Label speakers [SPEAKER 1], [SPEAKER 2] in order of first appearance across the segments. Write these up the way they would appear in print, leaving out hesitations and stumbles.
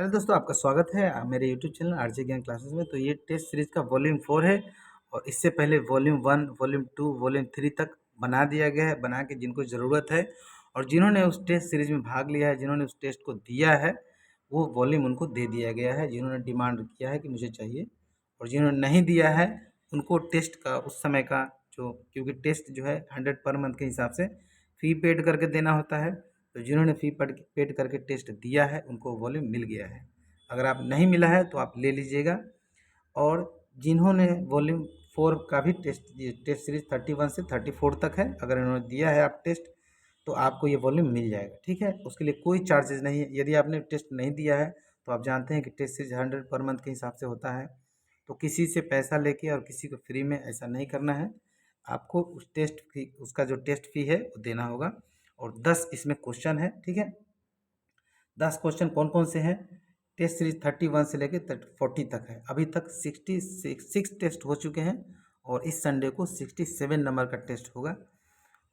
[SPEAKER 1] Hello दोस्तों, आपका स्वागत है मेरे यूट्यूब चैनल आरजे ज्ञान क्लासेस में। तो ये टेस्ट सीरीज का वॉल्यूम 4 है और इससे पहले वॉल्यूम 1, वॉल्यूम 2, वॉल्यूम 3 तक बना दिया गया है। बना के जिनको ज़रूरत है और जिन्होंने उस टेस्ट सीरीज में भाग लिया है, जिन्होंने उस टेस्ट को दिया है, वो वॉल्यूम उनको दे दिया गया है। जिन्होंने डिमांड किया है कि मुझे चाहिए, और जिन्होंने नहीं दिया है उनको टेस्ट का उस समय का जो, क्योंकि टेस्ट जो है 100 पर मंथ के हिसाब से फ़ी पेड करके देना होता है। तो जिन्होंने फ़ी पेड करके टेस्ट दिया है उनको वॉल्यूम मिल गया है। अगर आप नहीं मिला है तो आप ले लीजिएगा। और जिन्होंने वॉल्यूम 4 का भी टेस्ट सीरीज 31 से 34 तक है, अगर इन्होंने दिया है आप टेस्ट, तो आपको ये वॉल्यूम मिल जाएगा। ठीक है, उसके लिए कोई चार्जेस नहीं है। यदि आपने टेस्ट नहीं दिया है तो आप जानते हैं कि टेस्ट सीरीज 100 पर मंथ के हिसाब से होता है। तो किसी से पैसा लेके और किसी को फ्री में ऐसा नहीं करना है। आपको उस टेस्ट फी, उसका जो टेस्ट फी है वो देना होगा। और 10 इसमें क्वेश्चन है। ठीक है, 10 क्वेश्चन कौन कौन से हैं? टेस्ट सीरीज 31 से लेके 40 तक है। अभी तक 66 टेस्ट हो चुके हैं और इस संडे को 67 नंबर का टेस्ट होगा।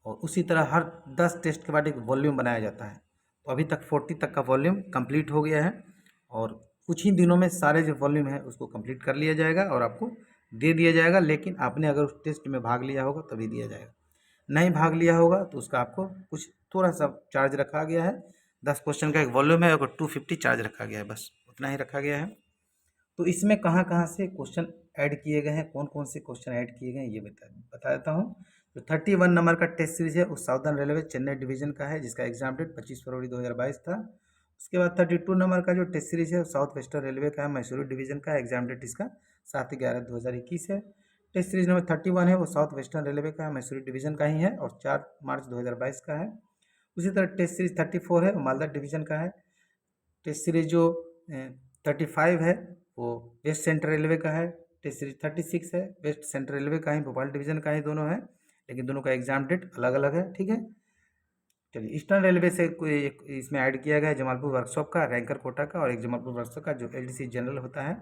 [SPEAKER 1] और उसी तरह हर 10 टेस्ट के बाद एक वॉल्यूम बनाया जाता है। तो अभी तक 40 तक का वॉल्यूम कंप्लीट हो गया है और कुछ ही दिनों में सारे जो वॉल्यूम है उसको कंप्लीट कर लिया जाएगा और आपको दे दिया जाएगा। लेकिन आपने अगर उस टेस्ट में भाग लिया होगा तभी दिया जाएगा, नहीं भाग लिया होगा तो उसका आपको कुछ थोड़ा सा चार्ज रखा गया है। 10 क्वेश्चन का एक वॉल्यूम है और 250 चार्ज रखा गया है, बस उतना ही रखा गया है। तो इसमें कहाँ कहाँ से क्वेश्चन ऐड किए गए हैं, कौन कौन से क्वेश्चन ऐड किए गए हैं, ये बता देता हूँ। जो 31 नंबर का टेस्ट सीरीज है वो साउदर्न रेलवे चेन्नई डिवीजन का है, जिसका एग्जाम डेट 25 फरवरी 2022 था। उसके बाद 32 नंबर का जो टेस्ट सीरीज है वो साउथ वेस्टर्न रेलवे का है, मैसूरू डिवीजन का है। एग्जाम डेट इसका 7/11/2021 है। टेस्ट सीरीज नंबर 31 है वो साउथ वेस्टर्न रेलवे का है, मैसूरू डिवीजन का ही है और 4 मार्च 2022 का है। उसी तरह टेस्ट सीरीज 34 है वो मालदा डिवीजन का है। टेस्ट सीरीज जो 35 है वो वेस्ट सेंट्रल रेलवे का है। टेस्ट सीरीज 36 है वेस्ट सेंट्रल रेलवे का ही, भोपाल डिवीजन का ही दोनों है, लेकिन दोनों का एग्जाम डेट अलग अलग है। ठीक है, चलिए ईस्टर्न रेलवे से कोई एक इसमें ऐड किया गया है, जमालपुर वर्कशॉप का, रैंकर कोटा का, और एक जमालपुर वर्कशॉप का जो एलडीसी जनरल होता है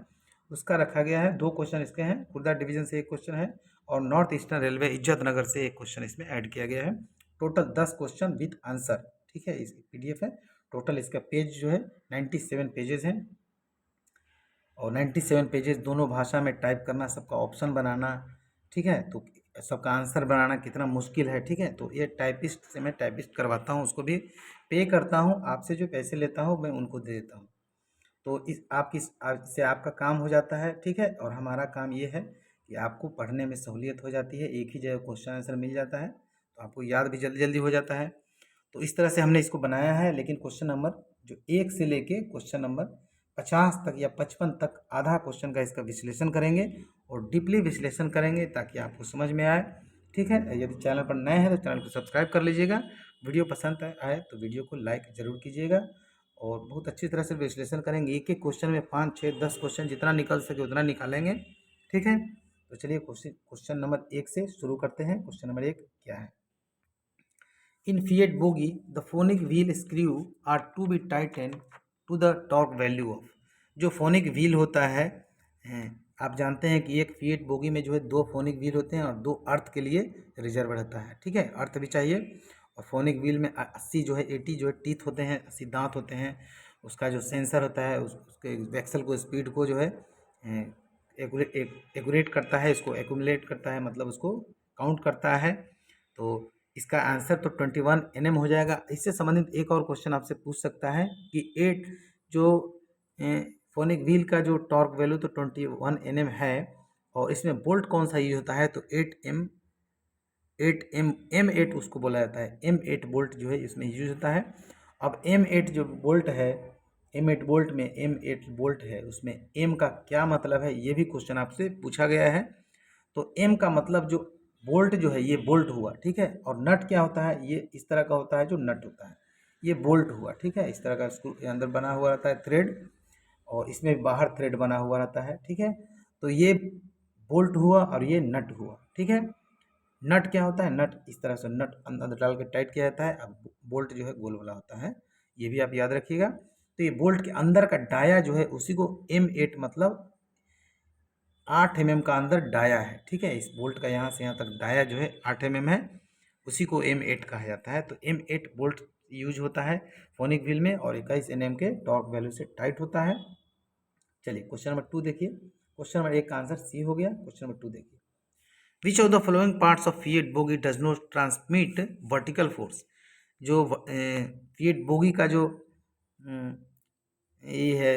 [SPEAKER 1] उसका रखा गया है। 2 क्वेश्चन इसके हैं। खुर्दा डिवीजन से एक क्वेश्चन है और नॉर्थ ईस्टर्न रेलवे इज्जत नगर से एक क्वेश्चन इसमें ऐड किया गया है। Total 10 question with answer. ठीक है, इस पीडीएफ है। टोटल इसका पेज जो है 97 पेजेस हैं और 97 पेजेस दोनों भाषा में टाइप करना, सबका ऑप्शन बनाना, ठीक है, तो सबका आंसर बनाना कितना मुश्किल है। ठीक है, तो ये टाइपिस्ट से मैं टाइपिस्ट करवाता हूँ, उसको भी पे करता हूँ, आपसे जो पैसे लेता हूँ मैं उनको दे देता हूँ। तो इससे आपका काम हो जाता है। ठीक है, और हमारा काम ये है कि आपको पढ़ने में सहूलियत हो जाती है, एक ही जगह क्वेश्चन आंसर मिल जाता है तो आपको याद भी जल्दी जल्दी हो जाता है। तो इस तरह से हमने इसको बनाया है। लेकिन क्वेश्चन नंबर जो 1 से लेके क्वेश्चन नंबर 50 तक या 55 तक आधा क्वेश्चन का इसका विश्लेषण करेंगे और डीपली विश्लेषण करेंगे ताकि आपको समझ में आए। ठीक है, यदि चैनल पर नए हैं तो चैनल को सब्सक्राइब कर लीजिएगा। वीडियो पसंद आए तो वीडियो को लाइक ज़रूर कीजिएगा और बहुत अच्छी तरह से विश्लेषण करेंगे। एक एक क्वेश्चन में 5, 6, 10 क्वेश्चन जितना निकल सके उतना निकालेंगे। ठीक है, तो चलिए क्वेश्चन नंबर 1 से शुरू करते हैं। क्वेश्चन नंबर 1 क्या है? In Fiat bogie, the phonic wheel screw are to be tightened to the torque value of। जो फोनिक व्हील होता है, आप जानते हैं कि एक फिएट बोगी में जो है 2 फोनिक व्हील होते हैं और 2 अर्थ के लिए रिजर्व रहता है। ठीक है, अर्थ भी चाहिए। और फोनिक व्हील में 80 जो है 80 जो है टीथ होते हैं, 80 दांत होते हैं। उसका जो सेंसर होता है उसके वैक्सल को, स्पीड को जो है एक्यूरेट करता है, इसको एक्यूमुलेट करता है, मतलब उसको काउंट करता है। तो इसका आंसर तो 21 एनएम हो जाएगा। इससे संबंधित एक और क्वेश्चन आपसे पूछ सकता है कि 8 जो फोनिक व्हील का जो टॉर्क वैल्यू तो 21 एनएम है और इसमें बोल्ट कौन सा यूज होता है? तो 8 M8 उसको बोला जाता है। M8 बोल्ट जो है इसमें यूज होता है। अब M8 जो बोल्ट है, M8 बोल्ट में M8 बोल्ट है, उसमें M का क्या मतलब है ये भी क्वेश्चन आपसे पूछा गया है। तो M का मतलब जो बोल्ट जो है ये बोल्ट हुआ। ठीक है, और नट क्या होता है? ये इस तरह का होता है जो नट होता है, ये बोल्ट हुआ। ठीक है, इस तरह का स्क्रू अंदर बना हुआ रहता है थ्रेड और इसमें बाहर थ्रेड बना हुआ रहता है। ठीक है, तो ये बोल्ट हुआ और ये नट हुआ। ठीक है, नट क्या होता है? नट इस तरह से नट अंदर डाल के टाइट किया जाता है। अब बोल्ट जो है गोल वाला होता है, ये भी आप याद रखिएगा। तो ये बोल्ट के अंदर का डाया जो है उसी को M8 मतलब 8 mm का अंदर डाया है। ठीक है, इस बोल्ट का यहाँ से यहाँ तक डाया जो है 8 mm है, उसी को M8 कहा जाता है। तो M8 बोल्ट यूज होता है फोनिक व्हील में, और 21 Nm के टॉर्क वैल्यू से टाइट होता है। चलिए क्वेश्चन नंबर 2 देखिए। क्वेश्चन नंबर 1 का आंसर सी हो गया। क्वेश्चन नंबर 2 देखिए, which of the following parts of fiat bogie does not transmit vertical force. जो फिएट बोगी का जो ये है,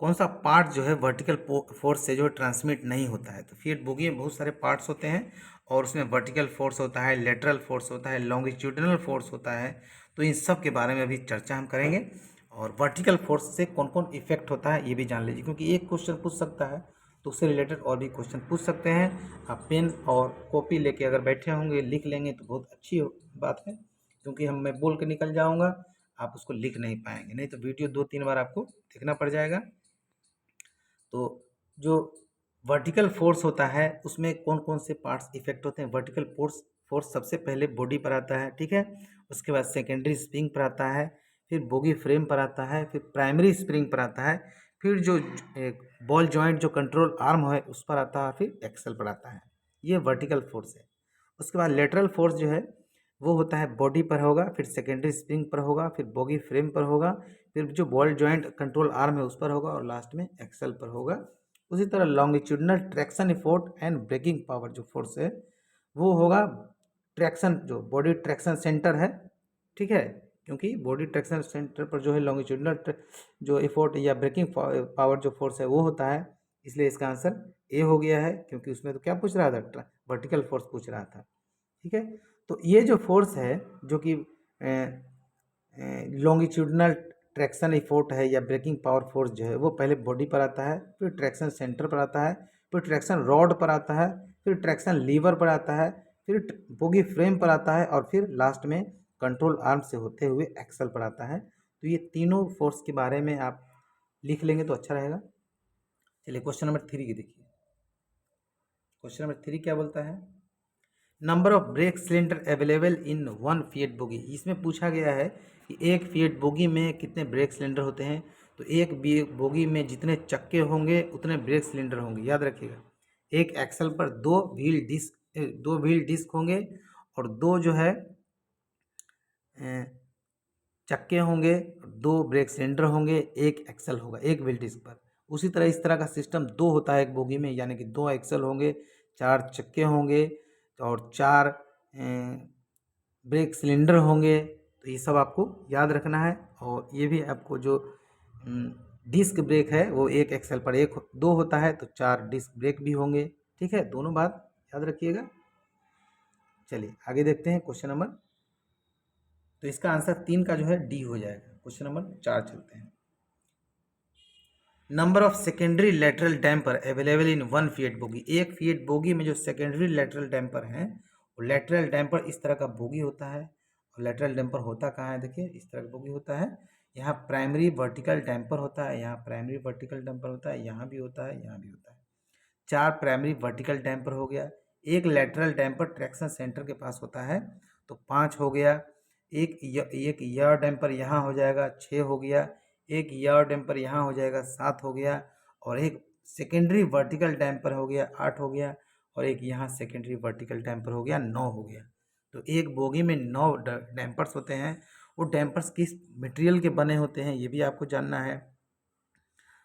[SPEAKER 1] कौन सा पार्ट जो है वर्टिकल फोर्स से जो ट्रांसमिट नहीं होता है। तो फिएट बोगी में बहुत सारे पार्ट्स होते हैं, और उसमें वर्टिकल फोर्स होता है, लेटरल फोर्स होता है, लॉन्गिट्यूडिनल फोर्स होता है। तो इन सब के बारे में अभी चर्चा हम करेंगे, और वर्टिकल फोर्स से कौन कौन इफेक्ट होता है ये भी जान लीजिए, क्योंकि एक क्वेश्चन पूछ सकता है तो उससे रिलेटेड और भी क्वेश्चन पूछ सकते हैं। आप पेन और कॉपी लेके अगर बैठे होंगे, लिख लेंगे तो बहुत अच्छी बात है, क्योंकि मैं बोल के निकल जाऊंगा, आप उसको लिख नहीं पाएंगे, नहीं तो वीडियो 2-3 बार आपको देखना पड़ जाएगा। तो जो वर्टिकल फोर्स होता है उसमें कौन कौन से पार्ट्स इफेक्ट होते हैं। वर्टिकल फोर्स फोर्स सबसे पहले बॉडी पर आता है, ठीक है। उसके बाद सेकेंडरी स्प्रिंग पर आता है, फिर बोगी फ्रेम पर आता है, फिर प्राइमरी स्प्रिंग पर आता है, फिर जो बॉल जॉइंट जो कंट्रोल आर्म है उस पर आता है, फिर एक्सल पर आता है। ये वर्टिकल फोर्स है। उसके बाद लेटरल फोर्स जो है वो होता है बॉडी पर होगा, फिर सेकेंडरी स्प्रिंग पर होगा, फिर बोगी फ्रेम पर होगा, फिर जो बॉल जॉइंट कंट्रोल आर्म है उस पर होगा, और लास्ट में एक्सल पर होगा। उसी तरह longitudinal traction effort and braking power जो फोर्स है वो होगा ट्रैक्शन, जो बॉडी ट्रैक्शन सेंटर है, ठीक है। क्योंकि बॉडी ट्रैक्शन सेंटर पर जो है लॉन्गिट्यूडनल जो इफोर्ट या ब्रेकिंग पावर जो फोर्स है वो होता है, इसलिए इसका आंसर ए हो गया है। क्योंकि उसमें तो क्या पूछ रहा था, वर्टिकल फोर्स पूछ रहा था, ठीक है। तो ये जो फोर्स है जो कि लॉन्गिट्यूडनल ट्रैक्शन इफोर्ट है या ब्रेकिंग पावर फोर्स जो है वो पहले बॉडी पर आता है, फिर ट्रैक्शन सेंटर पर आता है, फिर ट्रैक्शन रॉड पर आता है, फिर ट्रैक्शन लीवर पर आता है, फिर बोगी फ्रेम पर आता है, और फिर लास्ट में कंट्रोल आर्म से होते हुए एक्सल पर आता है। तो ये तीनों फोर्स के बारे में आप लिख लेंगे तो अच्छा रहेगा। चलिए क्वेश्चन नंबर 3 की देखिए। क्वेश्चन नंबर 3 क्या बोलता है, number of brake cylinder available in one fiat bogie. इसमें पूछा गया है कि एक फिएट बोगी में कितने ब्रेक सिलेंडर होते हैं। तो एक बोगी में जितने चक्के होंगे उतने ब्रेक सिलेंडर होंगे, याद रखिएगा। एक एक्सल पर दो व्हील डिस्क होंगे, और दो जो है चक्के होंगे, दो ब्रेक सिलेंडर होंगे, एक एक्सल होगा एक व्हील डिस्क पर। उसी तरह इस तरह का सिस्टम दो होता है एक बोगी में, यानी कि दो एक्सल होंगे, चार चक्के होंगे, और चार ब्रेक सिलेंडर होंगे। तो ये सब आपको याद रखना है। और ये भी आपको जो डिस्क ब्रेक है वो एक एक्सल पर एक दो होता है, तो चार डिस्क ब्रेक भी होंगे, ठीक है। दोनों बात याद रखिएगा। चलिए आगे देखते हैं क्वेश्चन नंबर, तो इसका आंसर 3 का जो है डी हो जाएगा। क्वेश्चन नंबर 4 चलते हैं, number of secondary lateral damper available in one fiat bogie. एक फिएट बोगी में जो सेकेंडरी लेटरल डैम्पर हैं, वो लेटरल डैम्पर इस तरह का बोगी होता है। और लेटरल डैम्पर होता कहाँ है, देखिए इस तरह का बोगी होता है। यहाँ प्राइमरी वर्टिकल डैम्पर होता है, यहाँ प्राइमरी वर्टिकल डैम्पर होता है, यहाँ भी होता है, यहाँ भी होता है। 4 प्राइमरी वर्टिकल डैम्पर हो गया। एक लेटरल डैम्पर ट्रैक्शन सेंटर के पास होता है, तो 5 हो गया। एक ईयर डैम्पर यहाँ हो जाएगा, 6 हो गया। एक ईयर डैम्पर यहाँ हो जाएगा, 7 हो गया। और एक सेकेंडरी वर्टिकल डैम्पर हो गया, 8 हो गया। और एक यहाँ सेकेंडरी वर्टिकल डैम्पर हो गया, 9 हो गया। तो एक बोगी में 9 डैम्पर्स होते हैं। वो डैम्पर्स किस मटेरियल के बने होते हैं ये भी आपको जानना है।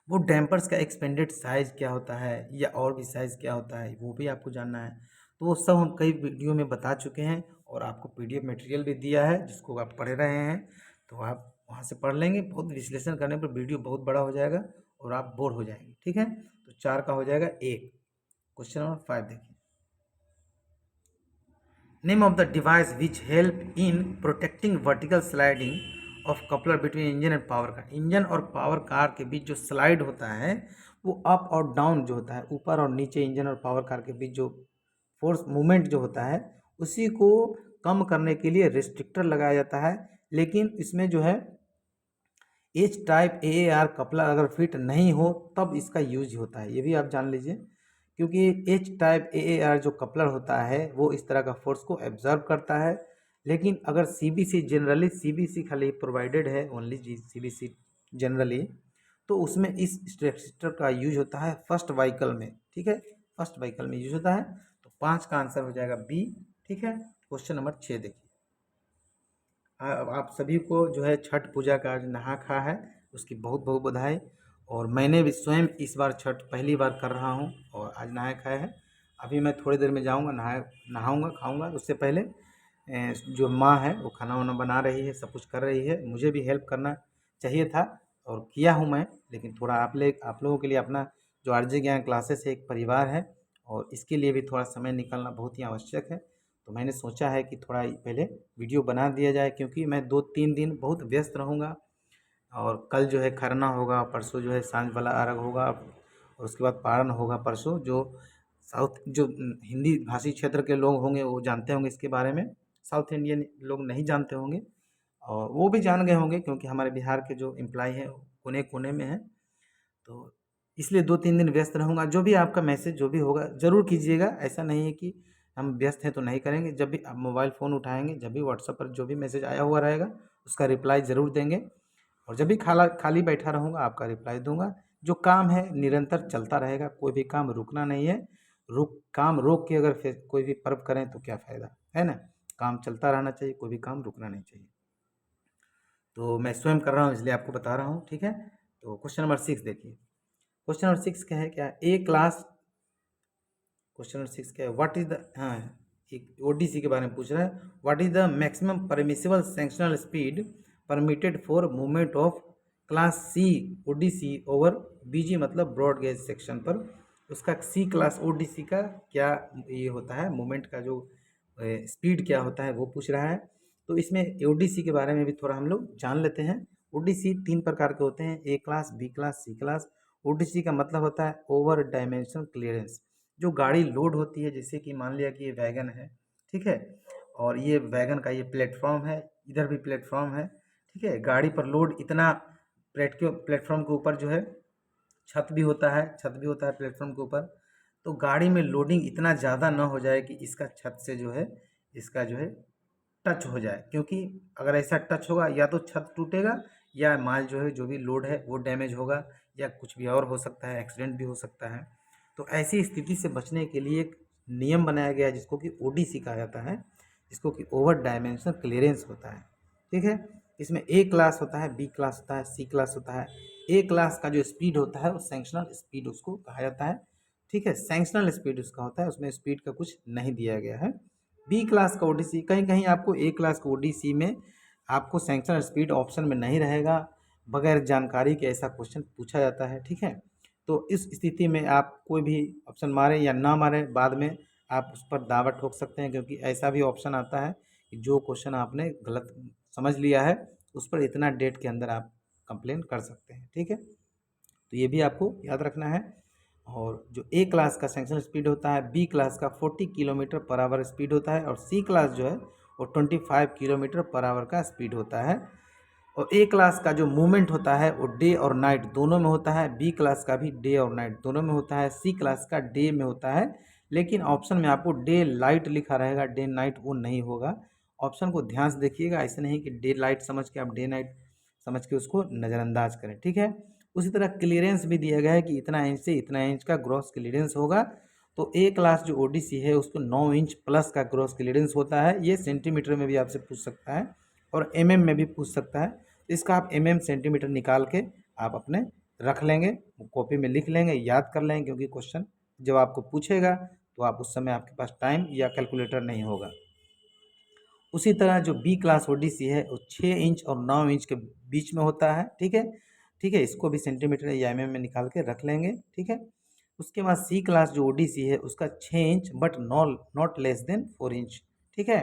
[SPEAKER 1] वो डैम्पर्स का एक्सपेंडेड साइज़ क्या होता है, या और भी साइज़ क्या होता है वो भी आपको जानना है। तो वो सब हम कई वीडियो में बता चुके हैं, और आपको पीडीएफ मटेरियल भी दिया है जिसको आप पढ़ रहे हैं, तो आप वहाँ से पढ़ लेंगे। बहुत विश्लेषण करने पर वीडियो बहुत बड़ा हो जाएगा और आप बोर हो जाएंगे, ठीक है। तो 4 का हो जाएगा ए। क्वेश्चन नंबर 5 देखिए, name of the device which help in protecting vertical sliding of coupler between engine and power car. Engine और पावर कार के बीच जो स्लाइड होता है वो अप और डाउन जो होता है, ऊपर और नीचे इंजन और पावर कार के बीच जो फोर्स मूवमेंट जो होता है उसी को कम करने के लिए रिस्ट्रिक्टर लगाया जाता है। लेकिन इसमें जो है एच टाइप AAR कपलर अगर फिट नहीं हो तब इसका यूज होता है, ये भी आप जान लीजिए। क्योंकि एच टाइप AAR जो कपलर होता है वो इस तरह का फोर्स को एब्जर्व करता है। लेकिन अगर CBC जनरली CBC खाली प्रोवाइडेड है, ओनली CBC जनरली, तो उसमें इस स्ट्रेक्टर का यूज होता है फर्स्ट व्हीकल में, ठीक है। फर्स्ट व्हीकल में यूज होता है। तो 5 का आंसर हो जाएगा बी, ठीक है। क्वेश्चन नंबर 6 देखिए, आप सभी को जो है छठ पूजा का आज नहा खा है, उसकी बहुत बहुत बधाई। और मैंने भी स्वयं इस बार छठ पहली बार कर रहा हूँ और आज नहाए खाए हैं। अभी मैं थोड़ी देर में जाऊँगा, नहाऊँगा खाऊँगा। उससे पहले जो माँ है वो खाना वाना बना रही है, सब कुछ कर रही है। मुझे भी हेल्प करना चाहिए था और किया हूँ मैं, लेकिन थोड़ा आप लोगों के लिए अपना जो आरजे ज्ञान क्लासेस है एक परिवार है और इसके लिए भी थोड़ा समय निकालना बहुत ही आवश्यक है। तो मैंने सोचा है कि थोड़ा पहले वीडियो बना दिया जाए, क्योंकि मैं 2-3 दिन बहुत व्यस्त रहूँगा और कल जो है खरना होगा, परसों जो है सांझ वाला अर्घ होगा और उसके बाद पारण होगा परसों। जो हिंदी भाषी क्षेत्र के लोग होंगे वो जानते होंगे इसके बारे में, साउथ इंडियन लोग नहीं जानते होंगे और वो भी जान गए होंगे क्योंकि हमारे बिहार के जो एम्प्लॉय हैं कोने कोने में हैं। तो इसलिए 2-3 दिन व्यस्त रहूँगा। जो भी आपका मैसेज जो भी होगा ज़रूर कीजिएगा। ऐसा नहीं है कि हम व्यस्त हैं तो नहीं करेंगे। जब भी आप मोबाइल फ़ोन उठाएँगे, जब भी व्हाट्सएप पर जो भी मैसेज आया हुआ रहेगा उसका रिप्लाई ज़रूर देंगे और जब भी खाली बैठा रहूँगा आपका रिप्लाई दूँगा। जो काम है निरंतर चलता रहेगा, कोई भी काम रुकना नहीं है। काम रोक के अगर फिर कोई भी पर्व करें तो क्या फ़ायदा, है ना? काम चलता रहना चाहिए, कोई भी काम रुकना नहीं चाहिए। तो मैं स्वयं कर रहा हूँ इसलिए आपको बता रहा हूँ, ठीक है? तो क्वेश्चन नंबर 6 देखिए। क्वेश्चन नंबर 6 क्या है? क्या ए क्लास क्वेश्चन नंबर 6 क्या है? व्हाट इज द, हाँ, एक ओडीसी के बारे में पूछ रहा है। What is the maximum permissible sectional speed permitted for movement of class C ODC over BG मतलब ब्रॉड गेज सेक्शन पर। उसका सी क्लास ओडीसी का क्या ये होता है, मूवमेंट का जो स्पीड क्या होता है वो पूछ रहा है। तो इसमें ओडीसी के बारे में भी थोड़ा हम लोग जान लेते हैं। ओडीसी 3 प्रकार के होते हैं, ए क्लास, बी क्लास, सी क्लास। ओडीसी का मतलब होता है ओवर डायमेंशन क्लियरेंस। जो गाड़ी लोड होती है, जैसे कि मान लिया कि ये वैगन है, ठीक है, और ये वैगन का ये प्लेटफॉर्म है, इधर भी प्लेटफॉर्म है, ठीक है। गाड़ी पर लोड इतना प्लेटफॉर्म के ऊपर जो है छत भी होता है, प्लेटफॉर्म के ऊपर। तो गाड़ी में लोडिंग इतना ज़्यादा ना हो जाए कि इसका छत से जो है इसका जो है टच हो जाए, क्योंकि अगर ऐसा टच होगा या तो छत टूटेगा या माल जो है जो भी लोड है वो डैमेज होगा या कुछ भी और हो सकता है, एक्सीडेंट भी हो सकता है। तो ऐसी स्थिति से बचने के लिए एक नियम बनाया गया है जिसको कि ओडीसी कहा जाता है, जिसको कि ओवर डायमेंशन क्लियरेंस होता है, ठीक है। इसमें ए क्लास होता है, बी क्लास होता है, सी क्लास होता है। ए क्लास का जो स्पीड होता है वो सैंक्शनल स्पीड उसको कहा जाता है, ठीक है। सैंक्शनल स्पीड उसका होता है, उसमें स्पीड का कुछ नहीं दिया गया है। बी क्लास का ओडीसी, कहीं कहीं आपको ए क्लास का ओडीसी में आपको सैंक्शनल स्पीड ऑप्शन में नहीं रहेगा, बगैर जानकारी के ऐसा क्वेश्चन पूछा जाता है, ठीक है। तो इस स्थिति में आप कोई भी ऑप्शन मारें या ना मारें, बाद में आप उस पर दावा ठोक सकते हैं, क्योंकि ऐसा भी ऑप्शन आता है कि जो क्वेश्चन आपने गलत समझ लिया है उस पर इतना डेट के अंदर आप कंप्लेन कर सकते हैं, ठीक है। तो ये भी आपको याद रखना है। और जो ए क्लास का सेक्शनल स्पीड होता है, बी क्लास का 40 किलोमीटर पर आवर स्पीड होता है और सी क्लास जो है वो 25 किलोमीटर पर आवर का स्पीड होता है। और ए क्लास का जो मूवमेंट होता है वो डे और नाइट दोनों में होता है, बी क्लास का भी डे और नाइट दोनों में होता है, सी क्लास का डे में होता है। लेकिन ऑप्शन में आपको डे लाइट लिखा रहेगा, डे नाइट वो नहीं होगा। ऑप्शन को ध्यान से देखिएगा, ऐसे नहीं कि डे लाइट समझ के आप डे नाइट समझ के उसको नज़रअंदाज करें, ठीक है। उसी तरह क्लियरेंस भी दिया गया है कि इतना इंच से इतना इंच का ग्रॉस क्लियरेंस होगा। तो ए क्लास जो ओडीसी है उसको 9 इंच प्लस का ग्रॉस क्लियरेंस होता है। ये सेंटीमीटर में भी आपसे पूछ सकता है और एमएम में भी पूछ सकता है। इसका आप एमएम सेंटीमीटर निकाल के आप अपने रख लेंगे, कॉपी में लिख लेंगे, याद कर लेंगे, क्योंकि क्वेश्चन जब आपको पूछेगा तो आप उस समय आपके पास टाइम या कैलकुलेटर नहीं होगा। उसी तरह जो बी क्लास ओडीसी है वो 6 इंच और 9 इंच के बीच में होता है, ठीक है, ठीक है। इसको भी सेंटीमीटर या एमएम में निकाल के रख लेंगे, ठीक है। उसके बाद सी क्लास जो ओडीसी है उसका 6 inch but not less than 4 inch, ठीक है।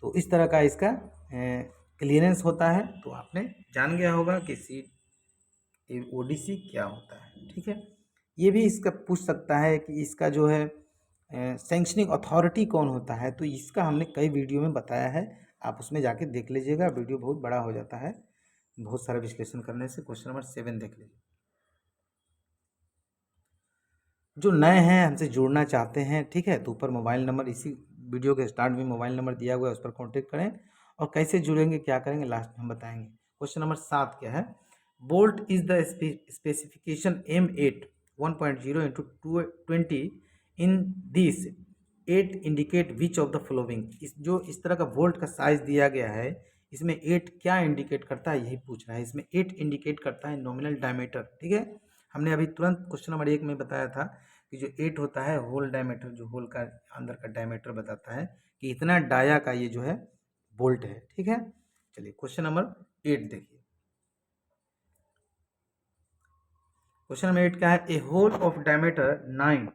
[SPEAKER 1] तो इस तरह का इसका क्लियरेंस होता है। तो आपने जान गया होगा कि सी ओडीसी क्या होता है, ठीक है। ये भी इसका पूछ सकता है कि इसका जो है सैंक्शनिंग अथॉरिटी कौन होता है, तो इसका हमने कई वीडियो में बताया है, आप उसमें जाके देख लीजिएगा, वीडियो बहुत बड़ा हो जाता है बहुत सारा विश्लेषण करने से। क्वेश्चन नंबर 7 देख लीजिए। जो नए हैं हमसे जुड़ना चाहते हैं, ठीक है, तो ऊपर मोबाइल नंबर, इसी वीडियो के स्टार्ट में मोबाइल नंबर दिया हुआ है, उस पर कॉन्टेक्ट करें। और कैसे जुड़ेंगे क्या करेंगे लास्ट में हम बताएंगे। क्वेश्चन नंबर 7 क्या है? Bolt is the specification M8 1.0 into 20 in this 8 indicate which of the following. इस तरह का वोल्ट का साइज दिया गया है, इसमें 8 क्या इंडिकेट करता है, यही पूछ रहा है। इसमें 8 इंडिकेट करता है नॉमिनल डायमीटर, ठीक है। हमने अभी तुरंत क्वेश्चन नंबर 1 में बताया था कि जो 8 होता है होल डायमीटर, जो होल का अंदर का डायमीटर बताता है कि इतना डाया का ये जो है बोल्ट है, ठीक है। चलिए क्वेश्चन नंबर 8 देखिए। क्वेश्चन नंबर 8 क्या है, ए होल ऑफ डायमीटर 9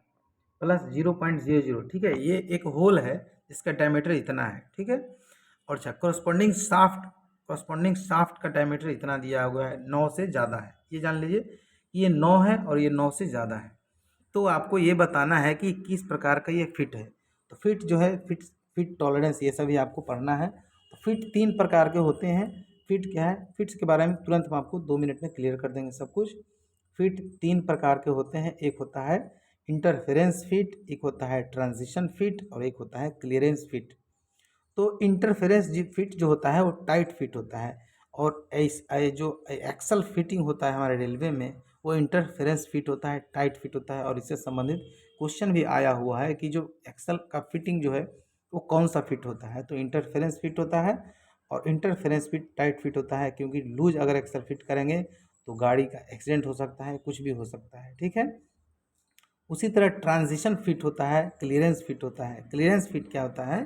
[SPEAKER 1] प्लस 0.00, ठीक है। ये एक होल है जिसका डायमीटर इतना है, ठीक है। और अच्छा, कॉरस्पॉन्डिंग शाफ्ट का डायमीटर इतना दिया हुआ है, 9 से ज़्यादा है। ये जान लीजिए कि ये 9 है और ये 9 से ज़्यादा है। तो आपको ये बताना है कि किस प्रकार का ये फिट है। तो फिट जो है, फिट टॉलरेंस, ये सभी आपको पढ़ना है। तो फिट 3 प्रकार के होते हैं। फिट क्या है, फिट्स के बारे में तुरंत हम आपको 2 मिनट में क्लियर कर देंगे सब कुछ। फिट 3 प्रकार के होते हैं, एक होता है इंटरफेरेंस फिट, एक होता है ट्रांजिशन फिट और एक होता है क्लियरेंस फिट। तो इंटरफेरेंस फिट जो होता है वो टाइट फिट होता है, और जो एक्सल फिटिंग होता है हमारे रेलवे में, वो इंटरफेरेंस फिट होता है, टाइट फिट होता है। और इससे संबंधित क्वेश्चन भी आया हुआ है कि जो एक्सल का फिटिंग जो है वो कौन सा फिट होता है। तो इंटरफेरेंस फिट होता है और इंटरफेरेंस फिट टाइट फिट होता है, क्योंकि लूज अगर एक्सल फिट करेंगे तो गाड़ी का एक्सीडेंट हो सकता है, कुछ भी हो सकता है, ठीक है। उसी तरह ट्रांजिशन फिट होता है, क्लियरेंस फिट होता है। क्लियरेंस फिट क्या होता है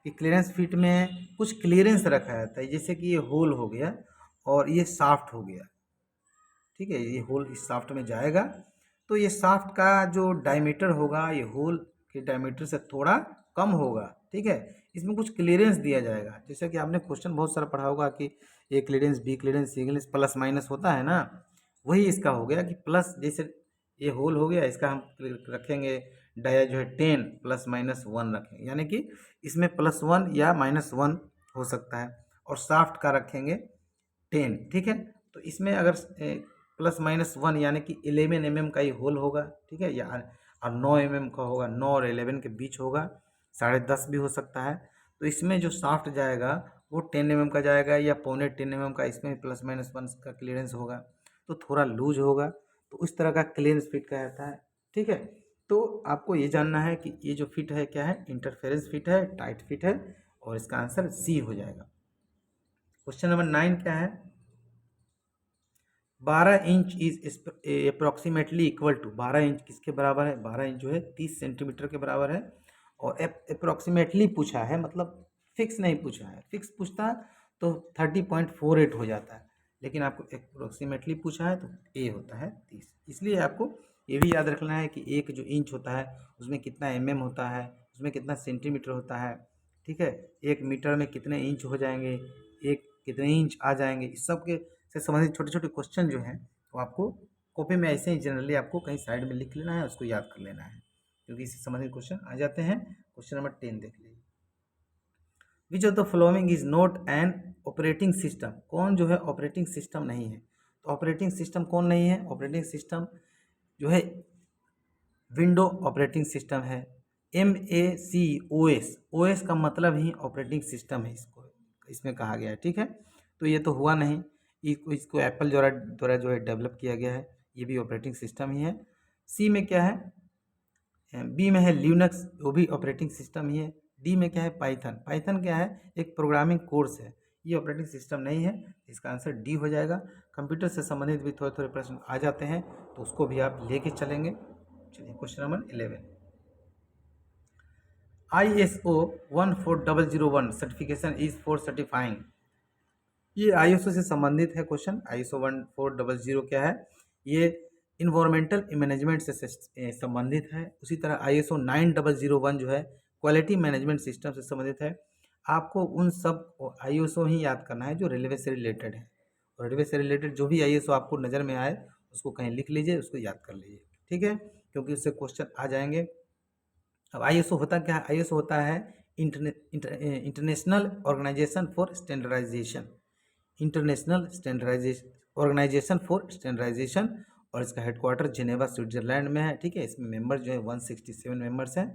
[SPEAKER 1] कि क्लियरेंस फिट में कुछ क्लियरेंस रखा जाता है, जैसे कि ये होल हो गया और ये शाफ्ट हो गया, ठीक है। ये होल इस शाफ्ट में जाएगा, तो ये शाफ्ट का जो डायमीटर होगा ये होल के डायमीटर से थोड़ा कम होगा, ठीक है। इसमें कुछ क्लियरेंस दिया जाएगा, जैसे कि आपने क्वेश्चन बहुत सारा पढ़ा होगा कि ए क्लियरेंस, बी क्लियरेंस, सी क्लियरेंस, प्लस माइनस होता है ना। वही इसका हो गया कि प्लस, जैसे ये होल हो गया, इसका हम रखेंगे डाया जो है 10 प्लस माइनस 1 रखेंगे, यानी कि इसमें +1 या -1 हो सकता है। और शाफ्ट का रखेंगे 10, ठीक है। तो इसमें अगर +-1 यानी कि 11 mm का ये होल होगा, ठीक है। या और 9 mm का होगा, 9 और 11 के बीच होगा, 10.5 भी हो सकता है। तो इसमें जो शाफ्ट जाएगा वो 10 mm का जाएगा या 0.25 mm का, इसमें +-1 का क्लियरेंस होगा, तो थोड़ा लूज होगा। तो उस तरह का क्लियरेंस फिट कहता है, ठीक है। तो आपको ये जानना है कि ये जो फिट है क्या है, इंटरफेरेंस फिट है, टाइट फिट है, और इसका आंसर सी हो जाएगा। क्वेश्चन नंबर 9 क्या है, 12 inch is approximately equal to, 12 inch किसके बराबर है, 12 इंच जो है 30 सेंटीमीटर के बराबर है। और अप्रोक्सीमेटली पूछा है, मतलब फिक्स नहीं पूछा है। फिक्स पूछता तो 30.48 हो जाता है, लेकिन आपको अप्रोक्सीमेटली पूछा है तो ए होता है 30। इसलिए आपको ये भी याद रखना है कि एक जो इंच होता है उसमें कितना mm होता है, उसमें कितना सेंटीमीटर होता है, ठीक है। 1 मीटर में कितने इंच हो जाएंगे, एक कितने इंच आ जाएंगे, इस सब के से संबंधित छोटे छोटे क्वेश्चन जो हैं वो आपको कॉपी में ऐसे ही जनरली आपको कहीं साइड में लिख लेना है, उसको याद कर लेना है, क्योंकि इससे संबंधित क्वेश्चन आ जाते हैं। क्वेश्चन नंबर 10 देख लीजिए, विच of the following is not an operating system, कौन जो है ऑपरेटिंग सिस्टम नहीं है। तो ऑपरेटिंग सिस्टम कौन नहीं है, ऑपरेटिंग सिस्टम जो है विंडो ऑपरेटिंग सिस्टम है। MAC OS का मतलब ही ऑपरेटिंग सिस्टम है, इसको इसमें कहा गया है, ठीक है। तो ये तो हुआ नहीं, इसको एप्पल द्वारा जो है डेवलप किया गया है, ये भी ऑपरेटिंग सिस्टम ही है। सी में क्या है, बी में है लिनक्स, वो भी ऑपरेटिंग सिस्टम ही है। डी में क्या है, पाइथन, पाइथन क्या है, एक प्रोग्रामिंग कोर्स है, ये ऑपरेटिंग सिस्टम नहीं है। इसका आंसर डी हो जाएगा। कंप्यूटर से संबंधित भी थोड़े थोड़े प्रश्न आ जाते हैं, तो उसको भी आप लेके चलेंगे। चलिए question number 11, ISO 14001 certification is for certifying, ये ISO से संबंधित है क्वेश्चन। ISO 14000 क्या है, ये इन्वायरमेंटल मैनेजमेंट से संबंधित है। उसी तरह ISO 9001 जो है क्वालिटी मैनेजमेंट सिस्टम से संबंधित है। आपको उन सब ISO ही याद करना है जो रेलवे से रिलेटेड है, और रेलवे से रिलेटेड जो भी ISO आपको नज़र में आए उसको कहीं लिख लीजिए, उसको याद कर लीजिए, ठीक है, क्योंकि उससे क्वेश्चन आ जाएंगे। अब ISO होता क्या है, ISO होता है international organization for standardization, international standardization organization for standardization, और इसका हेडक्वार्टर जिनेवा स्विट्जरलैंड में है, ठीक है। इसमें मेंबर जो है 167 मेंबर्स हैं।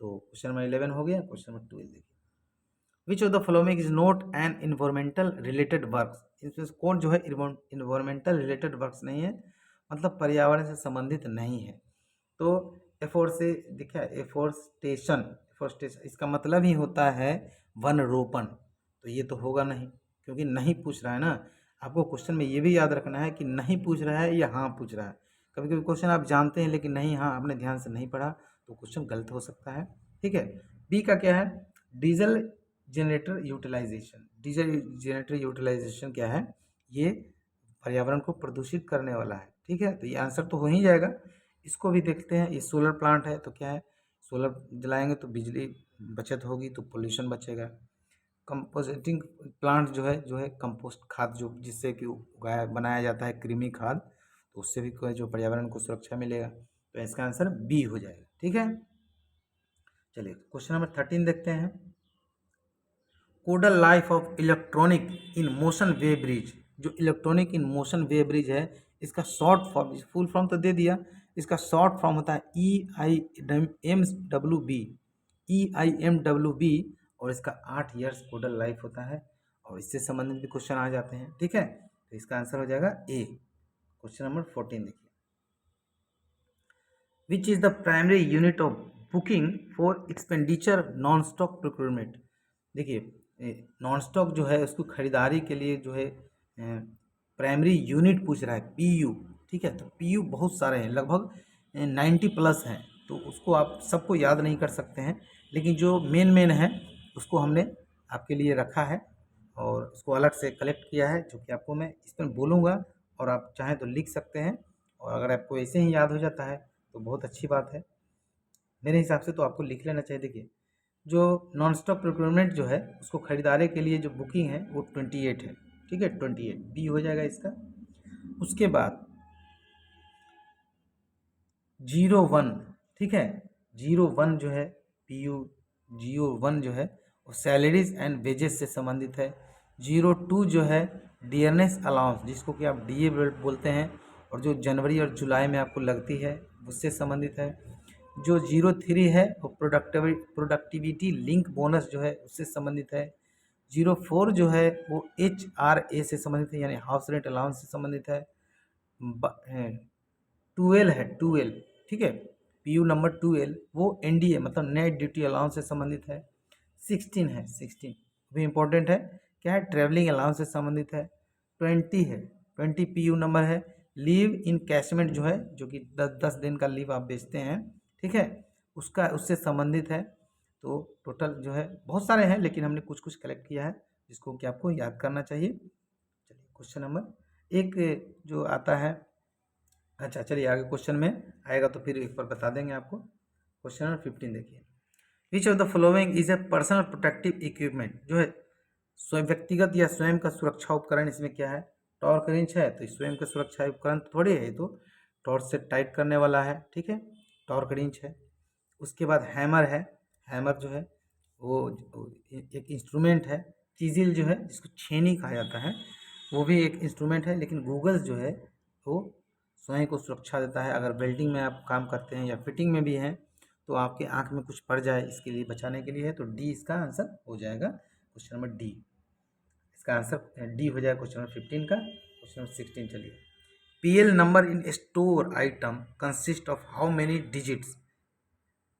[SPEAKER 1] तो क्वेश्चन नंबर 11 हो गया। क्वेश्चन नंबर 12 देखिए, which of the following is not an environmental related works, इसमें कौन जो है इन्वायरमेंटल रिलेटेड वर्क्स नहीं है, मतलब पर्यावरण से संबंधित नहीं है। तो एफोर से देखा, एफोरेस्टेशन, एफोरेस्टेशन इसका मतलब ही होता है वन रोपण, तो ये तो होगा नहीं, क्योंकि नहीं पूछ रहा है ना। आपको क्वेश्चन में ये भी याद रखना है कि नहीं पूछ रहा है या हाँ पूछ रहा है। कभी कभी क्वेश्चन आप जानते हैं लेकिन नहीं, हाँ आपने ध्यान से नहीं पढ़ा तो क्वेश्चन गलत हो सकता है। ठीक है। बी का क्या है? Diesel generator utilization. Diesel generator utilization क्या है? ये पर्यावरण को प्रदूषित करने वाला है। ठीक है, तो ये आंसर तो हो ही जाएगा। इसको भी देखते हैं। ये सोलर प्लांट है तो क्या है? सोलर जलाएंगे तो बिजली बचत होगी तो पोल्यूशन बचेगा। कंपोजिटिंग प्लांट जो है कंपोस्ट खाद, जो जिससे कि उगाया बनाया जाता है कृमि खाद, तो उससे भी कोई जो पर्यावरण को सुरक्षा मिलेगा। तो इसका आंसर बी हो जाएगा। ठीक है, चलिए क्वेश्चन नंबर 13 देखते हैं। Codal life of electronic in motion wave bridge. जो electronic in motion wave bridge है, इसका शॉर्ट फॉर्म, फुल फॉर्म तो दे दिया, इसका शॉर्ट फॉर्म होता है EIMWB। EIMWB, और इसका 8 ईयर्स कोडल लाइफ होता है, और इससे संबंधित भी क्वेश्चन आ जाते हैं। ठीक है, तो इसका आंसर हो जाएगा ए। क्वेश्चन नंबर 14 देखिए। विच is the primary unit of booking for expenditure non stock procurement. देखिए नॉन स्टॉक जो है उसको खरीदारी के लिए जो है प्राइमरी यूनिट पूछ रहा है, PU। ठीक है, तो PU बहुत सारे हैं, लगभग 90 प्लस हैं, तो उसको आप सबको याद नहीं कर सकते हैं, लेकिन जो मेन मेन है उसको हमने आपके लिए रखा है और उसको अलग से कलेक्ट किया है, जो कि आपको मैं इस पर बोलूँगा, और आप चाहें तो लिख सकते हैं, और अगर आपको ऐसे ही याद हो जाता है तो बहुत अच्छी बात है। मेरे हिसाब से तो आपको लिख लेना चाहिए। देखिए जो नॉन स्टॉप प्रोक्योरमेंट जो है उसको खरीदारी के लिए जो बुकिंग है वो 28 है। ठीक है, 28 बी हो जाएगा इसका। उसके बाद 01, ठीक है, 01 जो है PU, 01 जो है वो सैलरीज एंड वेजेस से संबंधित है। 02 जो है डियरनेस अलाउंस, जिसको कि आप DA बोलते हैं, और जो जनवरी और जुलाई में आपको लगती है उससे संबंधित है। जो 03 है वो प्रोडक्टिविटी लिंक बोनस जो है उससे संबंधित है। 04 जो है वो HRA से संबंधित है, यानी हाउस रेंट अलाउंस से संबंधित है। 12 है, 12, ठीक है, PU नंबर 12 वो NDA मतलब नेट ड्यूटी अलाउंस से संबंधित है। 16 है, 16 भी इम्पोर्टेंट है, क्या है? ट्रेवलिंग अलाउंस से संबंधित है। 20 है, 20 PU नंबर है लीव इन कैशमेंट जो है, जो कि 10 दिन का लीव आप बेचते हैं। ठीक है, उसका उससे संबंधित है। तो टोटल जो है बहुत सारे हैं, लेकिन हमने कुछ कुछ कलेक्ट किया है जिसको कि आपको याद करना चाहिए। चलिए क्वेश्चन नंबर एक जो आता है, अच्छा चलिए आगे क्वेश्चन में आएगा तो फिर एक बार बता देंगे आपको। क्वेश्चन नंबर 15 देखिए। Which of the following is a personal protective equipment. जो है स्वयं व्यक्तिगत या स्वयं का सुरक्षा उपकरण, इसमें क्या है? टॉर्क रिंच है, तो स्वयं का सुरक्षा उपकरण थोड़ी है, तो टॉर्च से टाइट करने वाला है। ठीक है, टॉर्क रिंच है। उसके बाद हैमर है, हैमर जो है वो एक इंस्ट्रूमेंट है। चीजिल जो है जिसको छेनी कहा जाता है, वो भी एक इंस्ट्रूमेंट है, लेकिन गूगल्स जो है वो स्वयं को सुरक्षा देता है। अगर वेल्डिंग में आप काम करते हैं या फिटिंग में भी हैं तो आपके आँख में कुछ पड़ जाए इसके लिए बचाने के लिए है, तो डी इसका आंसर हो जाएगा। क्वेश्चन नंबर डी, इसका आंसर डी हो जाएगा क्वेश्चन नंबर 15 का। क्वेश्चन नंबर 16 चलिए। PL number in store item consist of how many digits.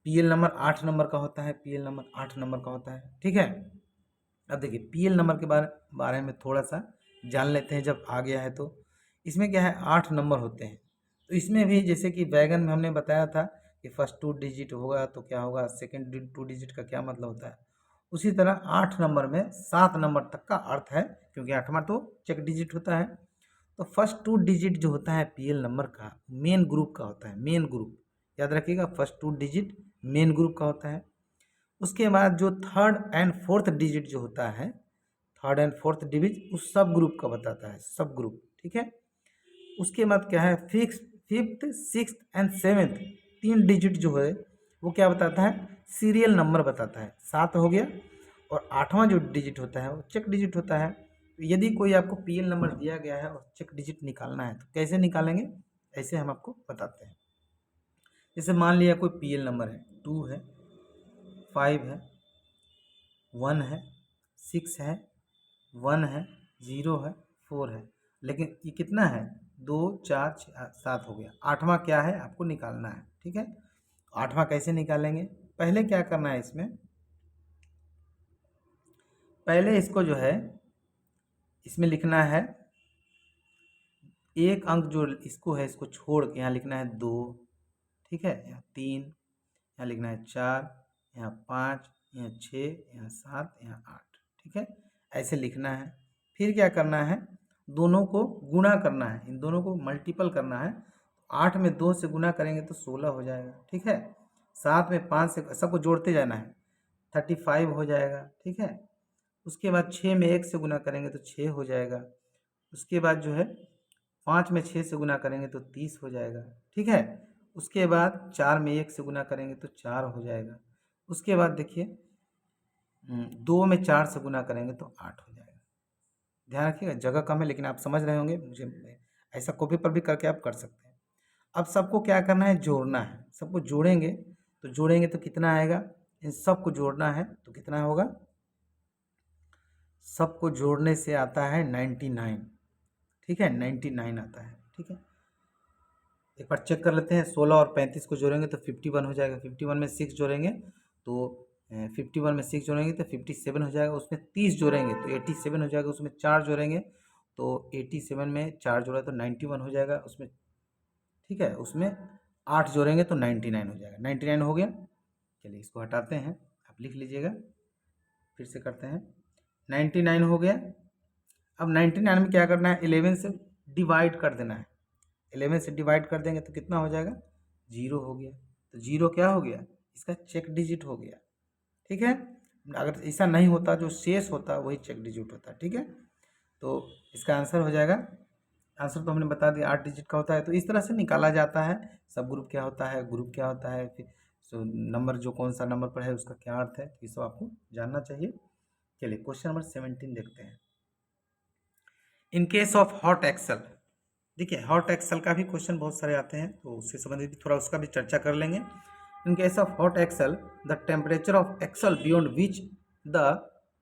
[SPEAKER 1] PL number 8 number का होता है, PL नंबर 8 नंबर का होता है। ठीक है, अब देखिए PL नंबर के बारे में थोड़ा सा जान लेते हैं, जब आ गया है तो। इसमें क्या है, 8 नंबर होते हैं। तो इसमें भी जैसे कि वैगन में हमने बताया था कि फर्स्ट 2 डिजिट होगा तो क्या होगा, सेकंड 2 डिजिट का क्या मतलब होता है, उसी तरह 8 नंबर में 7 नंबर तक का अर्थ है, क्योंकि 8वां तो चेक डिजिट होता है। तो फर्स्ट 2 डिजिट जो होता है PL नंबर का, मेन ग्रुप का होता है, मेन ग्रुप, याद रखिएगा, फर्स्ट 2 डिजिट मेन ग्रुप का होता है। उसके बाद जो थर्ड एंड फोर्थ डिजिट जो होता है, थर्ड एंड फोर्थ डिजिट उस सब ग्रुप का बताता है, सब ग्रुप। ठीक है, उसके बाद क्या है, fifth, sixth and seventh 3 digit जो है वो क्या बताता है, सीरियल नंबर बताता है। 7 हो गया, और 8वां जो डिजिट होता है वो चेक डिजिट होता है। तो यदि कोई आपको PL नंबर दिया गया है और चेक डिजिट निकालना है तो कैसे निकालेंगे, ऐसे हम आपको बताते हैं। जैसे मान लिया कोई PL नंबर है, 2 है, 5 है, 1 है, 6 है, 1 है, 0 है, 4 है, लेकिन ये कितना है, 2 4 6 7 हो गया। 8वां क्या है आपको निकालना है। ठीक है, 8वां कैसे निकालेंगे, पहले क्या करना है इसमें, पहले इसको जो है इसमें लिखना है एक अंक जो इसको है इसको छोड़ के यहाँ लिखना है 2, ठीक है, यहाँ 3, यहाँ लिखना है 4, यहाँ 5, यहाँ 6, यहाँ 7, यहाँ 8, ठीक है, ऐसे लिखना है। फिर क्या करना है, दोनों को गुणा करना है, इन दोनों को मल्टीपल करना है। 8 में 2 से गुणा करेंगे तो 16 हो जाएगा, ठीक है। 7 में 5 से सबको जोड़ते जाना है, 35 हो जाएगा, ठीक है। उसके बाद 6 में 1 से गुणा करेंगे तो 6 हो जाएगा। उसके बाद जो है 5 में 6 से गुणा करेंगे तो 30 हो जाएगा, ठीक है। उसके बाद 4 में 1 से गुणा करेंगे तो 4 हो जाएगा। उसके बाद देखिए 2 में 4 से गुणा करेंगे तो 8 हो जाएगा। ध्यान रखिएगा, जगह कम है लेकिन आप समझ रहे होंगे, मुझे ऐसा कॉपी पर भी करके आप कर सकते हैं। अब सबको क्या करना है, जोड़ना है। सबको जोड़ेंगे तो कितना आएगा, इन सबको जोड़ना है तो कितना होगा, सबको जोड़ने से आता है 99, ठीक है, 99 आता है, ठीक है। एक बार चेक कर लेते हैं, 16 और 35 को जोड़ेंगे तो 51 हो जाएगा। 51 में 6 जोड़ेंगे तो 51 में 6 जोड़ेंगे तो 57 हो जाएगा। उसमें 30 जोड़ेंगे तो 87 हो जाएगा। उसमें 4 जोड़ेंगे तो 87 में 4 जोड़ा तो 91 हो जाएगा उसमें, ठीक है। उसमें 8 जोड़ेंगे तो 99 हो जाएगा। 99 हो गया। चलिए इसको हटाते हैं, आप लिख लीजिएगा, फिर से करते हैं। 99 हो गया। अब 99 में क्या करना है, 11 से डिवाइड कर देना है। 11 से डिवाइड कर देंगे तो कितना हो जाएगा, 0 हो गया। तो 0 क्या हो गया, इसका चेक डिजिट हो गया, ठीक है। अगर ऐसा नहीं होता, जो शेष होता वही चेक डिजिट होता, ठीक है। तो इसका आंसर हो जाएगा, आंसर तो हमने बता दिया 8 डिजिट का होता है। तो इस तरह से निकाला जाता है सब ग्रुप क्या होता है, ग्रुप क्या होता है, फिर नंबर जो कौन सा नंबर पर है उसका क्या अर्थ है, ये सब आपको जानना चाहिए। चलिए क्वेश्चन नंबर 17 देखते हैं। In case of hot axle, देखिए हॉट एक्सेल का भी क्वेश्चन बहुत सारे आते हैं, तो उससे संबंधित भी थोड़ा उसका भी चर्चा कर लेंगे। In case of hot axle, the temperature of axle beyond which the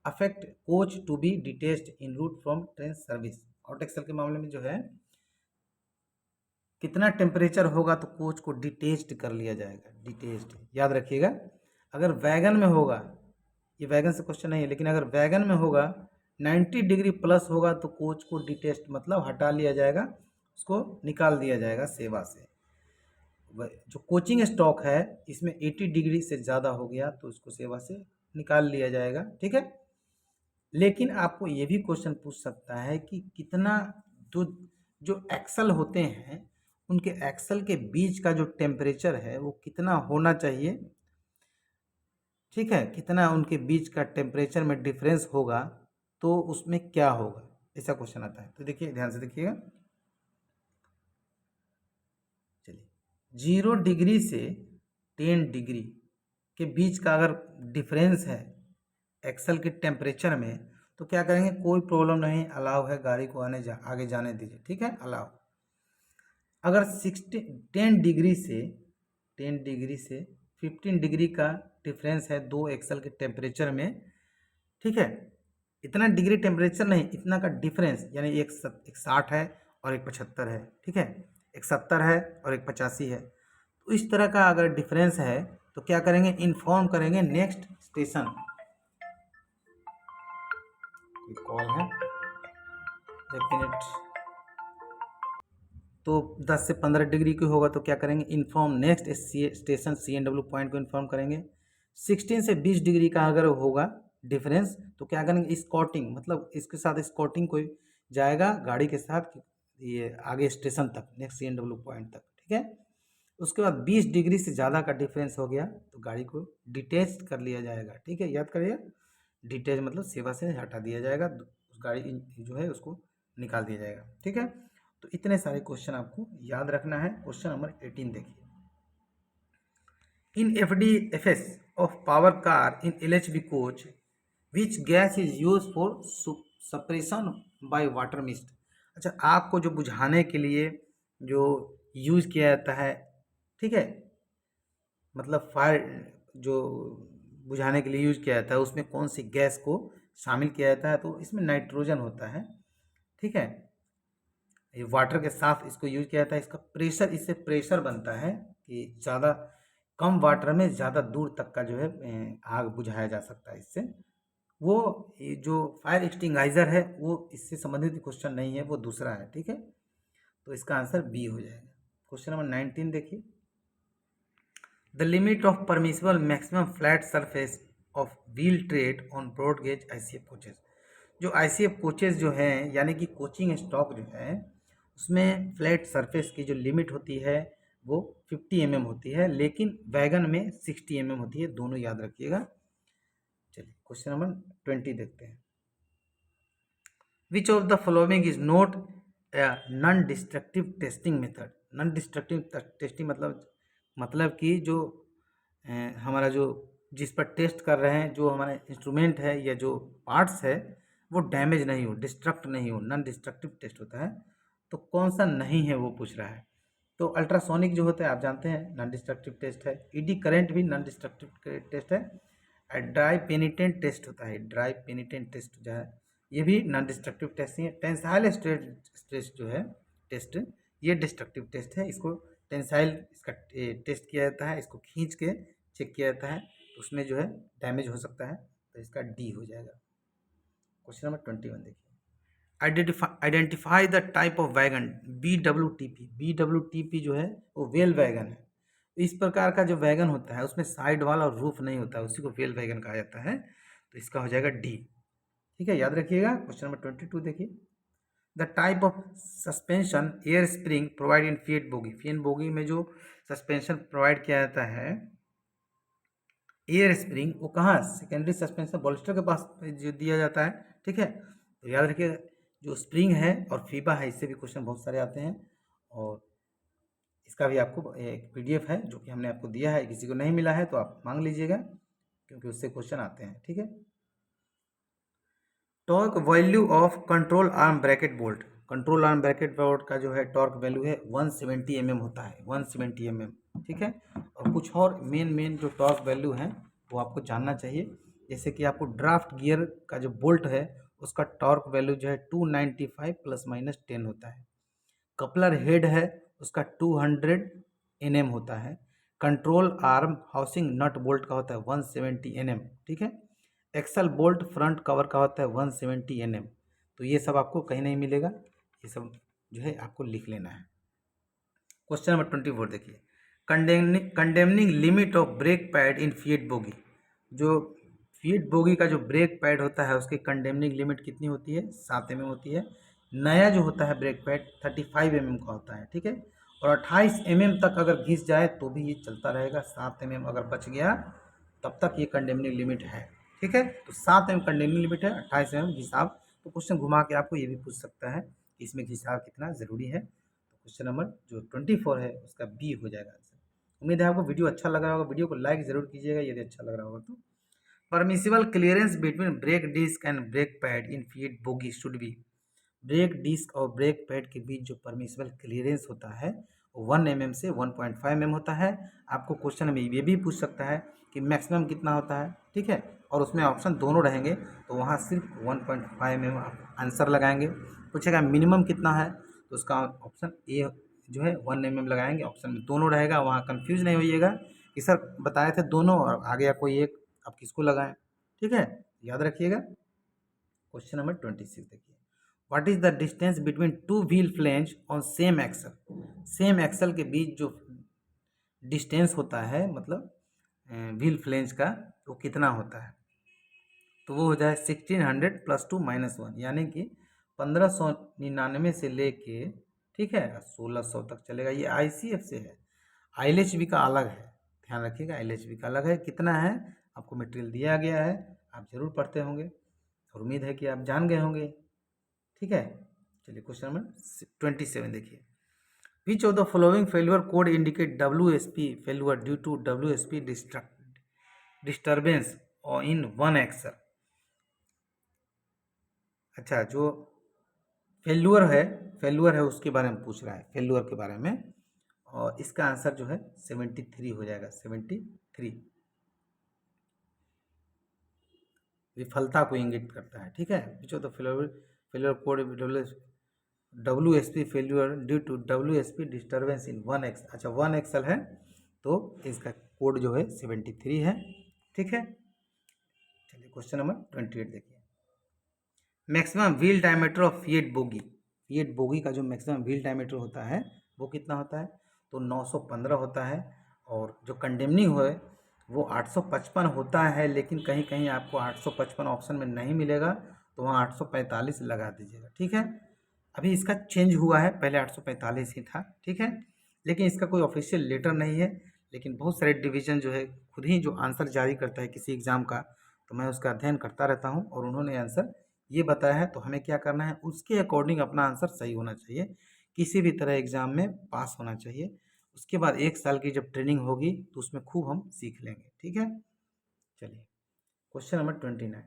[SPEAKER 1] affect coach to be detached in route from train service. Hot axle के मामले में जो है कितना टेम्परेचर होगा तो कोच को डिटेच्ड कर लिया जाएगा। डिटेच्ड याद रखिएगा, अगर वैगन में होगा, ये वैगन से क्वेश्चन नहीं है, लेकिन अगर वैगन में होगा 90 डिग्री प्लस होगा तो कोच को डिटेस्ट मतलब हटा लिया जाएगा, उसको निकाल दिया जाएगा सेवा से। जो कोचिंग स्टॉक है इसमें 80 डिग्री से ज़्यादा हो गया तो उसको सेवा से निकाल लिया जाएगा, ठीक है। लेकिन आपको ये भी क्वेश्चन पूछ सकता है कि कितना जो एक्सल होते हैं उनके एक्सल के बीच का जो टेम्परेचर है वो कितना होना चाहिए, ठीक है, कितना उनके बीच का टेम्परेचर में डिफरेंस होगा तो उसमें क्या होगा, ऐसा क्वेश्चन आता है। तो देखिए ध्यान से देखिएगा, चलिए 0 डिग्री से 10 डिग्री के बीच का अगर डिफरेंस है एक्सल के टेम्परेचर में तो क्या करेंगे, कोई प्रॉब्लम नहीं, अलाउ है, गाड़ी को आगे जाने दीजिए, ठीक है, अलाउ। अगर 10 डिग्री से 15 डिग्री का डिफरेंस है दो एक्सल के टेम्परेचर में, ठीक है, इतना डिग्री टेम्परेचर नहीं, इतना का डिफरेंस, यानी एक 60 है और एक 75 है, ठीक है, एक 70 है और एक 85 है। तो इस तरह का अगर डिफरेंस है तो क्या करेंगे, इन्फॉर्म करेंगे नेक्स्ट स्टेशन। कॉल है, एक मिनट। तो 10 से 15 डिग्री की होगा तो क्या करेंगे, inform next station CNW point को इन्फॉर्म करेंगे। 16 से 20 डिग्री का अगर होगा डिफरेंस तो क्या करेंगे, स्कॉटिंग मतलब इसके साथ स्कॉटिंग कोई जाएगा गाड़ी के साथ ये आगे स्टेशन तक, नेक्स्ट CNW पॉइंट तक, ठीक है। उसके बाद 20 डिग्री से ज़्यादा का डिफरेंस हो गया तो गाड़ी को डिटेच कर लिया जाएगा, ठीक है, याद करिए, डिटेच मतलब सेवा से हटा दिया जाएगा, उस गाड़ी जो है उसको निकाल दिया जाएगा, ठीक है। तो इतने सारे क्वेश्चन आपको याद रखना है। क्वेश्चन नंबर 18 देखिए, इन FDFS of power car in LHV coach which gas is use for suppression by water mist. अच्छा, आग को जो बुझाने के लिए जो यूज किया जाता है, ठीक है, मतलब फायर जो बुझाने के लिए यूज किया जाता है उसमें कौन सी गैस को शामिल किया जाता है, तो इसमें नाइट्रोजन होता है, ठीक है। ये वाटर के साथ इसको यूज किया जाता है। इसका प्रेशर, इससे प्रेशर बनता है कि ज़्यादा कम वाटर में ज़्यादा दूर तक का जो है आग बुझाया जा सकता है इससे। वो ये जो फायर एक्सटिंगाइजर है वो इससे संबंधित क्वेश्चन नहीं है, वो दूसरा है, ठीक है। तो इसका आंसर बी हो जाएगा। क्वेश्चन नंबर 19 देखिए, the limit of permissible maximum flat surface of wheel tread on broad gauge ICF coaches. जो आईसीएफ कोचेज जो हैं, यानी कि कोचिंग स्टॉक जो है, उसमें फ्लैट सरफेस की जो लिमिट होती है वो 50 mm होती है, लेकिन वैगन में 60 mm होती है, दोनों याद रखिएगा। चलिए क्वेश्चन नंबर 20 देखते हैं। विच of the following is not non destructive testing method. Non destructive testing मतलब कि जो हमारा जो जिस पर टेस्ट कर रहे हैं, जो हमारा इंस्ट्रूमेंट है या जो पार्ट्स है, वो डैमेज नहीं हो, डिस्ट्रक्ट नहीं हो, नॉन डिस्ट्रक्टिव टेस्ट होता है। तो कौन सा नहीं है वो पूछ रहा है। तो अल्ट्रासोनिक जो होता है आप जानते हैं नॉन डिस्ट्रक्टिव टेस्ट है, ईडी करंट भी नॉन डिस्ट्रक्टिव टेस्ट है, ड्राई पेनिटेंट टेस्ट होता है, ड्राई पेनिटेंट टेस्ट जो है ये भी नॉन डिस्ट्रक्टिव टेस्ट ही है। टेंसाइल स्ट्रेस जो है टेस्ट, ये डिस्ट्रक्टिव टेस्ट है, इसको टेंसाइल इसका टेस्ट किया जाता है, इसको खींच के चेक किया जाता है, तो उसमें जो है डैमेज हो सकता है, तो इसका डी हो जाएगा। क्वेश्चन नंबर 21 देखिए, identify the type of wagon BWTP। BWTP जो है वो वेल वैगन है। इस प्रकार का जो वैगन होता है उसमें साइड वाल और रूफ नहीं होता है, उसी को वेल वैगन कहा जाता है, तो इसका हो जाएगा डी। ठीक है, याद रखिएगा। क्वेश्चन नंबर 22 देखिए, the type of suspension air spring provide in FIAT bogie. Fiat bogie में जो सस्पेंशन प्रोवाइड किया जाता है एयर स्प्रिंग, वो कहाँ, सेकेंडरी सस्पेंशन बॉलिस्टर के पास जो दिया जाता है, ठीक है। तो याद रखिए जो स्प्रिंग है और फीबा है, इससे भी क्वेश्चन बहुत सारे आते हैं, और इसका भी आपको एक PDF है जो कि हमने आपको दिया है, किसी को नहीं मिला है तो आप मांग लीजिएगा, क्योंकि उससे क्वेश्चन आते हैं, ठीक है। Torque value of control arm bracket bolt. Control arm bracket bolt का जो है टॉर्क वैल्यू है 170 mm होता है, 170 mm, ठीक है। और कुछ और मेन जो टॉर्क वैल्यू है वो आपको जानना चाहिए, जैसे कि आपको ड्राफ्ट गियर का जो बोल्ट है उसका टॉर्क वैल्यू जो है 295 ±10 होता है। कपलर हेड है उसका 200 Nm होता है। Control arm housing nut bolt का होता है 170 Nm, ठीक है। एक्सल बोल्ट फ्रंट कवर का होता है 170 Nm। तो ये सब आपको कहीं नहीं मिलेगा, ये सब जो है आपको लिख लेना है। क्वेश्चन नंबर 24 देखिए, condemning limit of break pad in FIAT bogie. जो फीएट बोगी का जो ब्रेक पैड होता है उसकी कंडेमनिंग लिमिट कितनी होती है, 7 mm होती है। नया जो होता है ब्रेक पैड 35 mm का होता है, ठीक है। और 28 mm तक अगर घिस जाए तो भी ये चलता रहेगा, 7 mm अगर बच गया तब तक ये कंडेमनिंग लिमिट है, ठीक है। तो 7 mm कंडेमनिंग लिमिट है, 28 mm घिसाव। तो क्वेश्चन घुमा के आपको ये भी पूछ सकता है कि इसमें घिसाव कितना ज़रूरी है। तो क्वेश्चन नंबर जो 24 है उसका बी हो जाएगा आंसर। उम्मीद है आपको वीडियो अच्छा लग रहा होगा, वीडियो को लाइक ज़रूर कीजिएगा यदि अच्छा लग रहा होगा तो। Permissible clearance between brake disc and brake pad in FIAT bogie should be. Brake disc और ब्रेक पैड के बीच जो परमिसिबल क्लियरेंस होता है वो 1 mm से 1.5 mm होता है। आपको क्वेश्चन में ये भी पूछ सकता है कि मैक्सिमम कितना होता है, ठीक है, और उसमें ऑप्शन दोनों रहेंगे, तो वहाँ सिर्फ 1.5 mm आप आंसर लगाएंगे। पूछेगा मिनिमम कितना है, तो उसका ऑप्शन ए जो है 1 mm लगाएंगे, ऑप्शन में दोनों रहेगा, वहाँ कन्फ्यूज नहीं होइएगा कि सर बताए थे दोनों और आगे या कोई एक, आप किसको लगाएं, ठीक है, याद रखिएगा। क्वेश्चन नंबर 26 देखिए, what is the distance between two wheel flange on same axle. Same axle के बीच जो डिस्टेंस होता है, मतलब व्हील फ्लेंज का, वो कितना होता है, तो वो हो जाए 1600 + 2 - 1, यानी कि 1599 से लेके, ठीक है, 1600 तक चलेगा। ये ICF से है, ILHB का अलग है, ध्यान रखिएगा, ILHB का अलग है। कितना है आपको मटेरियल दिया गया है, आप जरूर पढ़ते होंगे और उम्मीद है कि आप जान गए होंगे, ठीक है। चलिए क्वेश्चन नंबर 27 देखिए, which of the following failure code indicate WSP failure due to WSP disturbance और इन वन एक्सल। अच्छा, जो फेल्यूर है उसके बारे में पूछ रहा है, फेल्यूर के बारे में, और इसका आंसर जो है 73 हो जाएगा, 73 विफलता को इंगित करता है, ठीक है। Which of the failure code WSP failure due to WSP disturbance in 1 axle. अच्छा 1 एक्सल है तो इसका कोड जो है 73 है, ठीक है। चलिए क्वेश्चन नंबर 28 देखिए, maximum wheel diameter of fiat bogie. Fiat bogie का जो मैक्सिमम व्हील डायमीटर होता है वो कितना होता है? तो 915 होता है। और जो कंडेमनिंग है वो 855 होता है, लेकिन कहीं कहीं आपको 855 ऑप्शन में नहीं मिलेगा, तो वहाँ 845 लगा दीजिएगा, ठीक है। अभी इसका चेंज हुआ है, पहले 845 ही था, ठीक है, लेकिन इसका कोई ऑफिशियल लेटर नहीं है। लेकिन बहुत सारे डिवीज़न जो है खुद ही जो आंसर जारी करता है किसी एग्ज़ाम का, तो मैं उसका अध्ययन करता रहता हूँ और उन्होंने आंसर ये बताया है, तो हमें क्या करना है, उसके अकॉर्डिंग अपना आंसर सही होना चाहिए। किसी भी तरह एग्ज़ाम में पास होना चाहिए। उसके बाद 1 साल की जब ट्रेनिंग होगी तो उसमें खूब हम सीख लेंगे, ठीक है। चलिए, question number 29,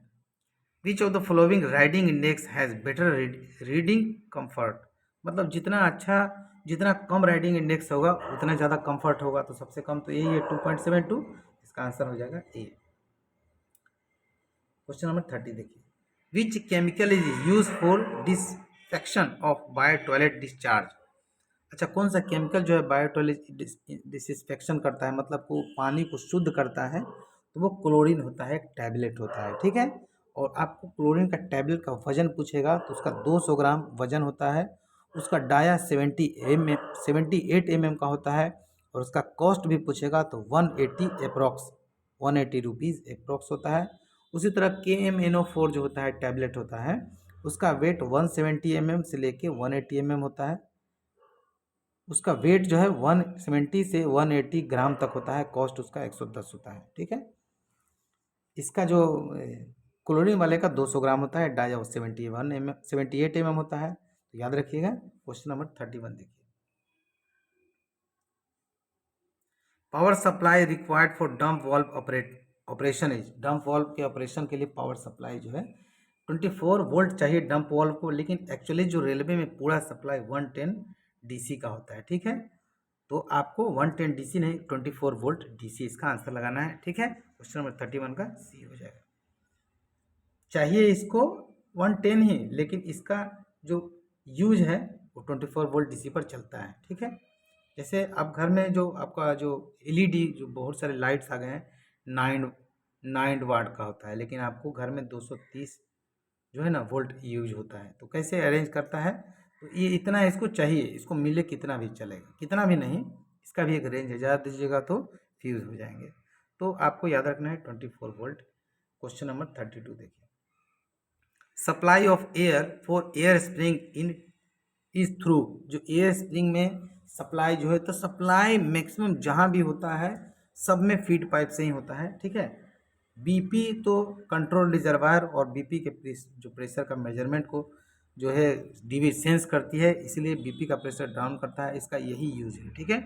[SPEAKER 1] which of the following riding index has better reading comfort. मतलब जितना अच्छा, जितना कम राइडिंग इंडेक्स होगा उतना ज़्यादा कंफर्ट होगा, तो सबसे कम तो यही है 2.72, इसका आंसर हो जाएगा ए। क्वेश्चन नंबर 30 देखिए, which chemical is use for disinfection of bio toilet discharge. अच्छा, कौन सा केमिकल जो है बायो टॉयलेट डिसइंफेक्शन करता है, मतलब को पानी को शुद्ध करता है, तो वो क्लोरीन होता है, एक टैबलेट होता है, ठीक है। और आपको क्लोरीन का टैबलेट का वजन पूछेगा तो उसका 200 ग्राम वजन होता है। उसका डाया 78 mm का होता है। और उसका कॉस्ट भी पूछेगा तो 180 अप्रॉक्स, 180 रुपीज़ अप्रॉक्स होता है। उसी तरह KMNO4 जो होता है टैबलेट होता है, उसका वेट 170 mm से लेके 180 mm होता है। उसका वेट जो है 170 से 180 ग्राम तक होता है। कॉस्ट उसका 110 होता है, ठीक है। इसका जो क्लोरीन वाले का 200 ग्राम होता है, डाया 78 mm होता है। तो याद रखिएगा। क्वेश्चन नंबर 31 देखिए, power supply required for dump valve operation is. Dump valve के ऑपरेशन के लिए पावर सप्लाई जो है 24 वोल्ट चाहिए डंप वाल्व को, लेकिन एक्चुअली जो रेलवे में पूरा सप्लाई 110 DC का होता है, ठीक है। तो आपको 110 DC नहीं, 24 वोल्ट DC इसका आंसर लगाना है, ठीक है। क्वेश्चन नंबर 31 का सी हो जाएगा। चाहिए इसको 110 ही, लेकिन इसका जो यूज है वो 24 वोल्ट DC पर चलता है, ठीक है। जैसे आप घर में जो आपका जो LED जो बहुत सारे लाइट्स आ गए हैं, 9 वाट का होता है, लेकिन आपको घर में 230 जो है ना वोल्ट यूज होता है। तो कैसे अरेंज करता है, तो ये इतना इसको चाहिए, इसको मिले कितना भी चलेगा, कितना भी नहीं, इसका भी एक रेंज है, ज़्यादा दीजिएगा तो फ्यूज़ हो जाएंगे। तो आपको याद रखना है 24 वोल्ट। क्वेश्चन नंबर 32 देखिए, supply of air for air spring in is through. जो एयर स्प्रिंग में सप्लाई जो है, तो सप्लाई मैक्सिमम जहाँ भी होता है सब में फीड पाइप से ही होता है, ठीक है। BP तो कंट्रोल रिजर्वायर और BP के जो प्रेशर का मेजरमेंट को जो है DV सेंस करती है, इसलिए BP का प्रेशर डाउन करता है, इसका यही यूज है, ठीक है।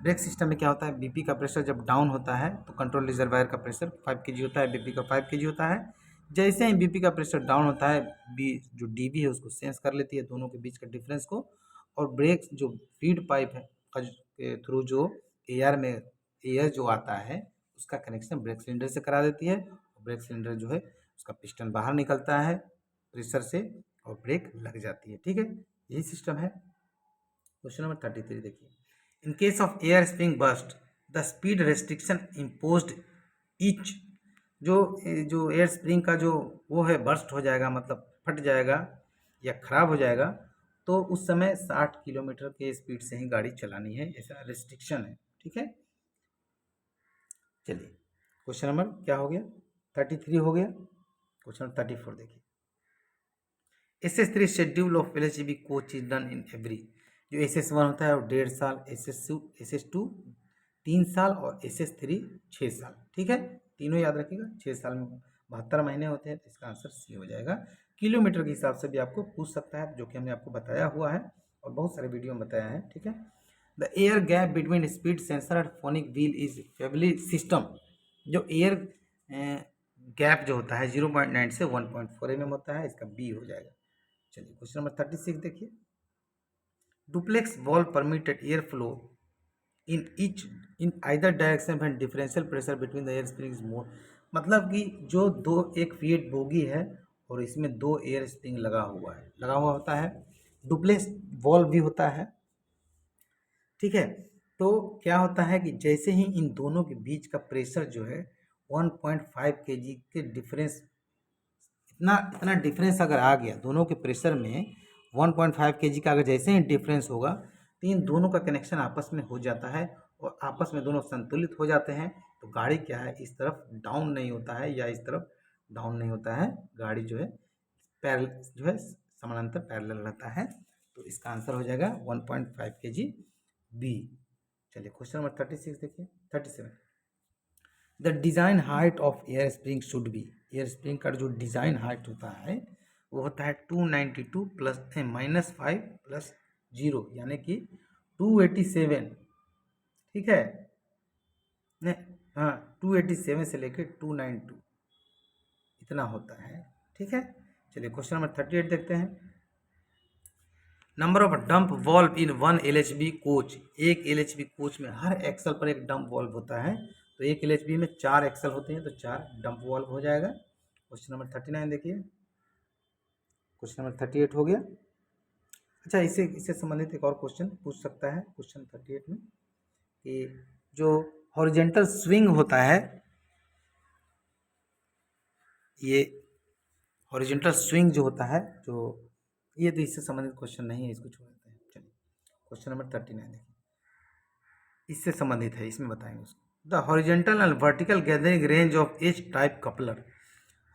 [SPEAKER 1] ब्रेक सिस्टम में क्या होता है, BP का प्रेशर जब डाउन होता है तो कंट्रोल रिजर्वायर का प्रेशर 5 kg होता है, BP का 5 kg होता है। जैसे ही BP का प्रेशर डाउन होता है, जो DV है उसको सेंस कर लेती है दोनों के बीच का डिफरेंस को, और ब्रेक जो फीड पाइप है के थ्रू जो एयर जो आता है उसका कनेक्शन ब्रेक सिलेंडर से करा देती है। ब्रेक सिलेंडर जो है उसका पिस्टन बाहर निकलता है प्रेशर से और ब्रेक लग जाती है, ठीक है। यही सिस्टम है। क्वेश्चन नंबर 33 देखिए, इन case of air spring burst the speed restriction imposed each. जो जो एयर स्प्रिंग का जो वो है बर्स्ट हो जाएगा, मतलब फट जाएगा या खराब हो जाएगा, तो उस समय 60 किलोमीटर के स्पीड से ही गाड़ी चलानी है, ऐसा रेस्ट्रिक्शन है, ठीक है। चलिए, क्वेश्चन नंबर क्या हो गया, 33 हो गया। क्वेश्चन नंबर 34 देखिए, SS3 schedule of LHB coach is done in every. जो SS1 होता है वो 1.5 साल, SS2 3 साल और SS3 6 साल, ठीक है। तीनों याद रखिएगा, 6 साल में 72 महीने होते हैं, तो इसका आंसर सी हो जाएगा। किलोमीटर के हिसाब से भी आपको पूछ सकता है, जो कि हमने आपको बताया हुआ है और बहुत सारे वीडियो में बताया है, ठीक है। The air gap between speed sensor and phonic wheel is फेवली सिस्टम। जो एयर गैप जो होता है 0.9 से 1.4 mm होता है, इसका बी हो जाएगा। चलिए, क्वेश्चन नंबर 36 देखिए, duplex valve permitted air flow in either direction when differential pressure between the air spring is more. मतलब कि जो एक फिएट बोगी है और इसमें 2 एयर स्प्रिंग लगा हुआ होता है, डुप्लेक्स वॉल्व भी होता है, ठीक है। तो क्या होता है कि जैसे ही इन दोनों के बीच का प्रेशर जो है 1.5 kg के डिफरेंस, इतना इतना डिफरेंस अगर आ गया दोनों के प्रेशर में, 1.5 kg का अगर जैसे ही डिफरेंस होगा तो इन दोनों का कनेक्शन आपस में हो जाता है और आपस में दोनों संतुलित हो जाते हैं। तो गाड़ी क्या है, इस तरफ डाउन नहीं होता है या इस तरफ डाउन नहीं होता है, गाड़ी जो है पैरेलल जो है समानांतर पैरेलल रहता है। तो इसका आंसर हो जाएगा 1.5 kg बी। चलिए क्वेश्चन नंबर 36 देखिए, 37। The design height of air spring should be, air spring का जो डिज़ाइन हाइट होता है वो होता है 292 प्लस -5 प्लस 0 यानी कि 287। ठीक है, नहीं हाँ, 287 से लेकर 292 इतना होता है। ठीक है, चलिए क्वेश्चन नंबर 38 देखते हैं। Number of dump valve in one LHB coach, एक LHB कोच में हर एक्सल पर एक डंप वॉल्व होता है। तो एक LHB में 4 एक्सल होते हैं तो 4 डंप वॉल्व हो जाएगा। क्वेश्चन नंबर 39 देखिए, क्वेश्चन नंबर 38 हो गया। अच्छा, इससे इससे संबंधित एक और क्वेश्चन पूछ सकता है क्वेश्चन 38 में कि जो हॉरिजेंटल स्विंग होता है, ये हॉरिजेंटल स्विंग जो होता है, जो ये तो इससे संबंधित क्वेश्चन नहीं है, इसको छोड़ देते हैं। चलिए क्वेश्चन नंबर 39 देखिए, इससे संबंधित है, इसमें बताएंगे उसको। The horizontal and vertical gathering range of H type coupler,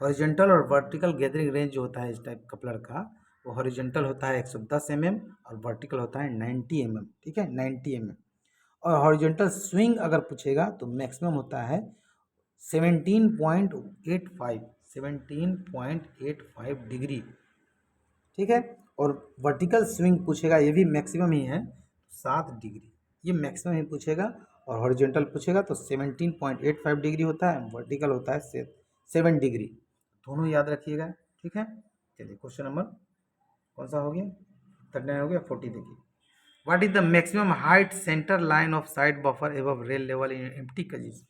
[SPEAKER 1] horizontal और वर्टिकल गैदरिंग रेंज जो होता है इस टाइप कपलर का, वो हॉरिजेंटल होता है 110 mm और वर्टिकल होता है 90 mm। ठीक है, 90 mm। और हॉरिजेंटल स्विंग अगर पूछेगा तो मैक्सिमम होता है 17.85, 17.85 डिग्री। ठीक है, और वर्टिकल स्विंग पूछेगा, ये भी मैक्सिमम ही है 7 डिग्री, ये मैक्सिमम ही पूछेगा। और हॉरिजॉन्टल पूछेगा तो 17.85 डिग्री होता है, वर्टिकल होता है 7 डिग्री, दोनों याद रखिएगा। ठीक है, चलिए क्वेश्चन नंबर कौन सा हो गया, 39 हो गया। 40 देखिए, what is the maximum height centre line of side buffer above rail level in empty condition,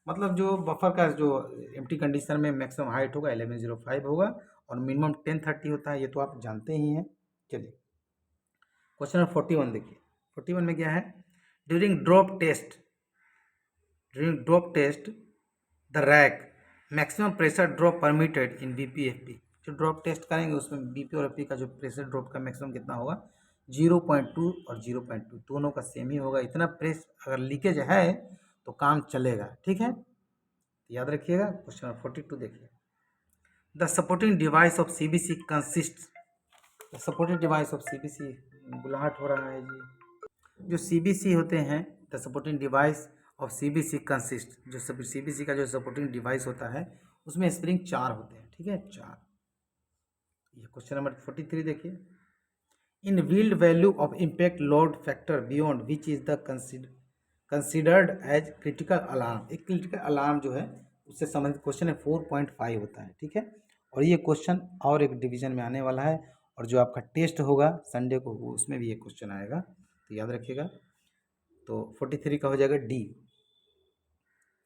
[SPEAKER 1] मतलब जो बफर का जो एम्प्टी कंडीशन में मैक्सिमम हाइट होगा 1105 होगा और मिनिमम 1030 होता है, ये तो आप जानते ही हैं। चलिए क्वेश्चन नंबर 41 देखिए, 41 में क्या है, during drop test the rack maximum pressure drop permitted in BPFP, जो ड्रॉप टेस्ट करेंगे उसमें BP और FP का जो प्रेशर ड्रॉप का मैक्सिमम कितना होगा, 0.2 और 0.2 दोनों का सेम ही होगा। इतना प्रेस अगर लीकेज है तो काम चलेगा। ठीक है, याद रखिएगा। क्वेश्चन नंबर 42 देखिए, the supporting device of CBC consist, the supporting device of CBC, बुलाहट हो रहा है जी, जो CBC होते हैं, the supporting device of CBC consist, जो CBC का जो सपोर्टिंग डिवाइस होता है उसमें स्प्रिंग 4 होते हैं। ठीक है, 4। ये क्वेश्चन नंबर 43 देखिए, in wheeled value of impact load factor beyond which is the considered as critical alarm, एक क्रिटिकल अलार्म जो है उससे संबंधित क्वेश्चन है 4.5 होता है। ठीक है, और ये क्वेश्चन और एक डिवीजन में आने वाला है और जो आपका टेस्ट होगा संडे को उसमें भी ये क्वेश्चन आएगा, तो याद रखिएगा। तो 43 का हो जाएगा डी,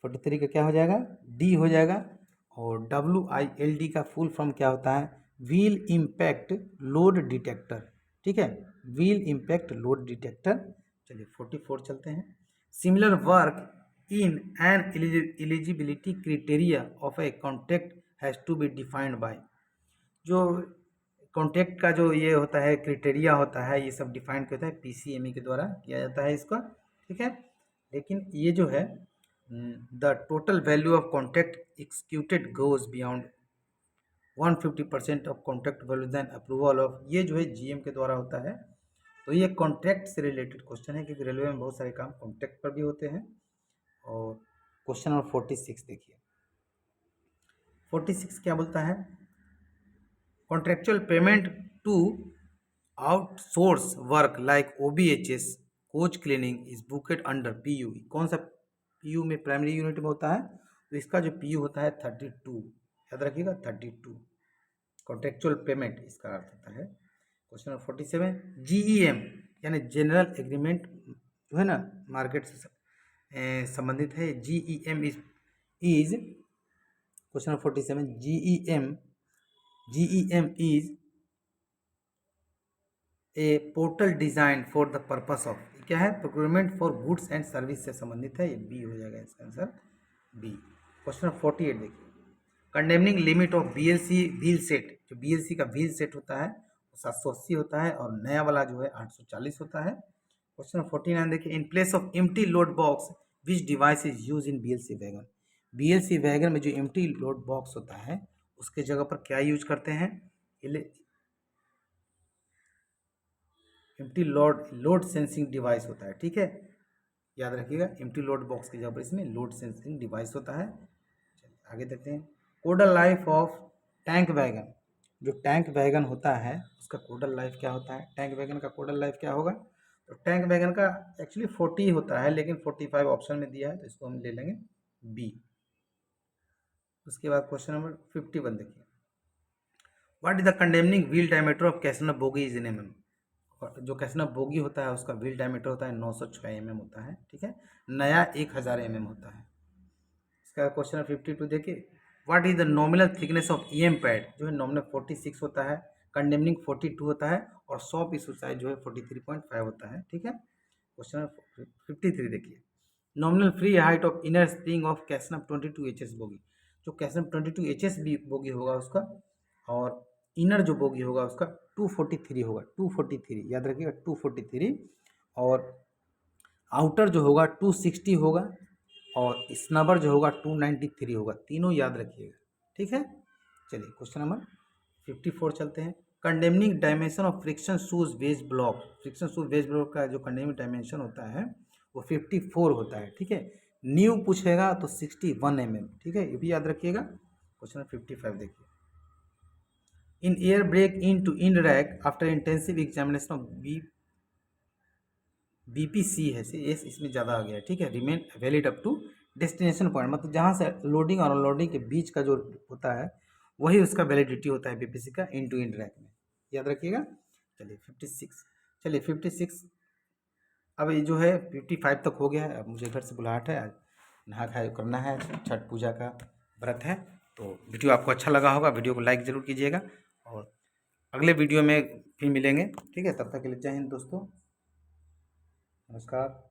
[SPEAKER 1] 43 का क्या हो जाएगा, डी हो जाएगा। और WILD का फुल फॉर्म क्या होता है, व्हील इम्पैक्ट लोड डिटेक्टर। ठीक है, व्हील इम्पैक्ट लोड डिटेक्टर। चलिए 44 चलते हैं, similar work in an eligibility criteria of a contract has to be defined by, जो कॉन्ट्रैक्ट का जो ये होता है क्राइटेरिया होता है, ये सब डिफाइन होता है PCME के द्वारा किया जाता है इसका। ठीक है, लेकिन ये जो है the total value of contract executed goes beyond 150% of contract value then approval of, ये जो है GM के द्वारा होता है। तो ये कॉन्ट्रैक्ट से रिलेटेड क्वेश्चन है क्योंकि रेलवे में बहुत सारे काम कॉन्ट्रैक्ट पर भी होते हैं। और क्वेश्चन नंबर 46 देखिए, 46 क्या बोलता है, contractual payment to outsource work like OBHS coach cleaning is booked under PU, कौन सा PU में, प्राइमरी यूनिट में होता है, तो इसका जो PU होता है 32, याद रखिएगा 32 कॉन्ट्रेक्चुअल पेमेंट इसका अर्थ होता है। क्वेश्चन नंबर 47, GEM यानी जनरल एग्रीमेंट जो है ना मार्केट से संबंधित है, GEM is question number 47, GEM is a portal design for the purpose of, क्या है, procurement for goods and service से संबंधित है, ये बी हो जाएगा इसका आंसर बी। क्वेश्चन नंबर 48 देखिए, condemning limit of BLC wheel set, जो बीएलसी का व्हील सेट होता है वो 780 होता है और नया वाला जो है 840 होता है। क्वेश्चन नंबर 49 देखिए, in place of empty load box which device is use in BLC wagon. BLC wagon में जो एम्प्टी लोड बॉक्स होता है उसके जगह पर क्या यूज करते हैं? एम्प्टी लोड सेंसिंग डिवाइस होता है, ठीक है, याद रखिएगा, एम्प्टी लोड बॉक्स की जगह पर इसमें लोड सेंसिंग डिवाइस होता है। चलिए आगे देखते हैं, codal life of tank wagon. जो टैंक वैगन होता है उसका कोडल लाइफ क्या होता है? टैंक वैगन का कोडल लाइफ क्या होगा? तो टैंक वैगन का एक्चुअली 40 होता है, लेकिन 45 ऑप्शन में दिया है तो इसको हम ले लेंगे बी। उसके बाद क्वेश्चन नंबर 51 देखिए, what is the condemning wheel diameter of casnub bogie is in mm. जो कैसनव बोगी होता है उसका व्हील डायमीटर होता है 906 mm होता है, ठीक है, नया 1000 mm होता है। इसका क्वेश्चन नंबर 52 देखिए, what is the nominal thickness of EM pad. जो है नॉमिनल 46 होता है, कंडेमनिंग 42 होता है और सॉफ्ट टिश्यू साइज जो है 43.5 होता है, ठीक है। क्वेश्चन नंबर 53 देखिए, nominal free height of inner spring of casnub 22 HS bogie. जो कैसनव 22 HS बोगी होगा उसका, और इनर जो बोगी होगा उसका 243 होगा, 243 याद रखिएगा, 243, और आउटर जो होगा 260 होगा, और स्नबर जो होगा 293 होगा, तीनों याद रखिएगा, ठीक है। चलिए क्वेश्चन नंबर 54 चलते हैं, condemning dimension of friction shoes wedge block. Friction shoes wedge block का जो कंडेमनिंग डायमेंशन होता है वो 54 होता है, ठीक है। न्यू पूछेगा तो 61 mm, ठीक है, ये भी याद रखिएगा। क्वेश्चन नंबर 55 देखिए, in air brake in two in rack after intensive examination of BPC है से एस इसमें ज़्यादा आ गया है, ठीक है, remain valid up to destination point, मतलब जहाँ से लोडिंग और अनलोडिंग के बीच का जो होता है वही उसका वैलिडिटी होता है बीपीसी का इन टू इन रैक में, याद रखिएगा। चलिए 56, चलिए 56, अब ये जो है 55 तक हो गया है। अब मुझे घर से बुलाहट है, आज नहा खाए करना है, छठ पूजा का व्रत है। तो वीडियो आपको अच्छा लगा होगा, वीडियो को लाइक ज़रूर कीजिएगा, और अगले वीडियो में फिर मिलेंगे, ठीक है, तब तक के लिए जय हिंद दोस्तों, नमस्कार।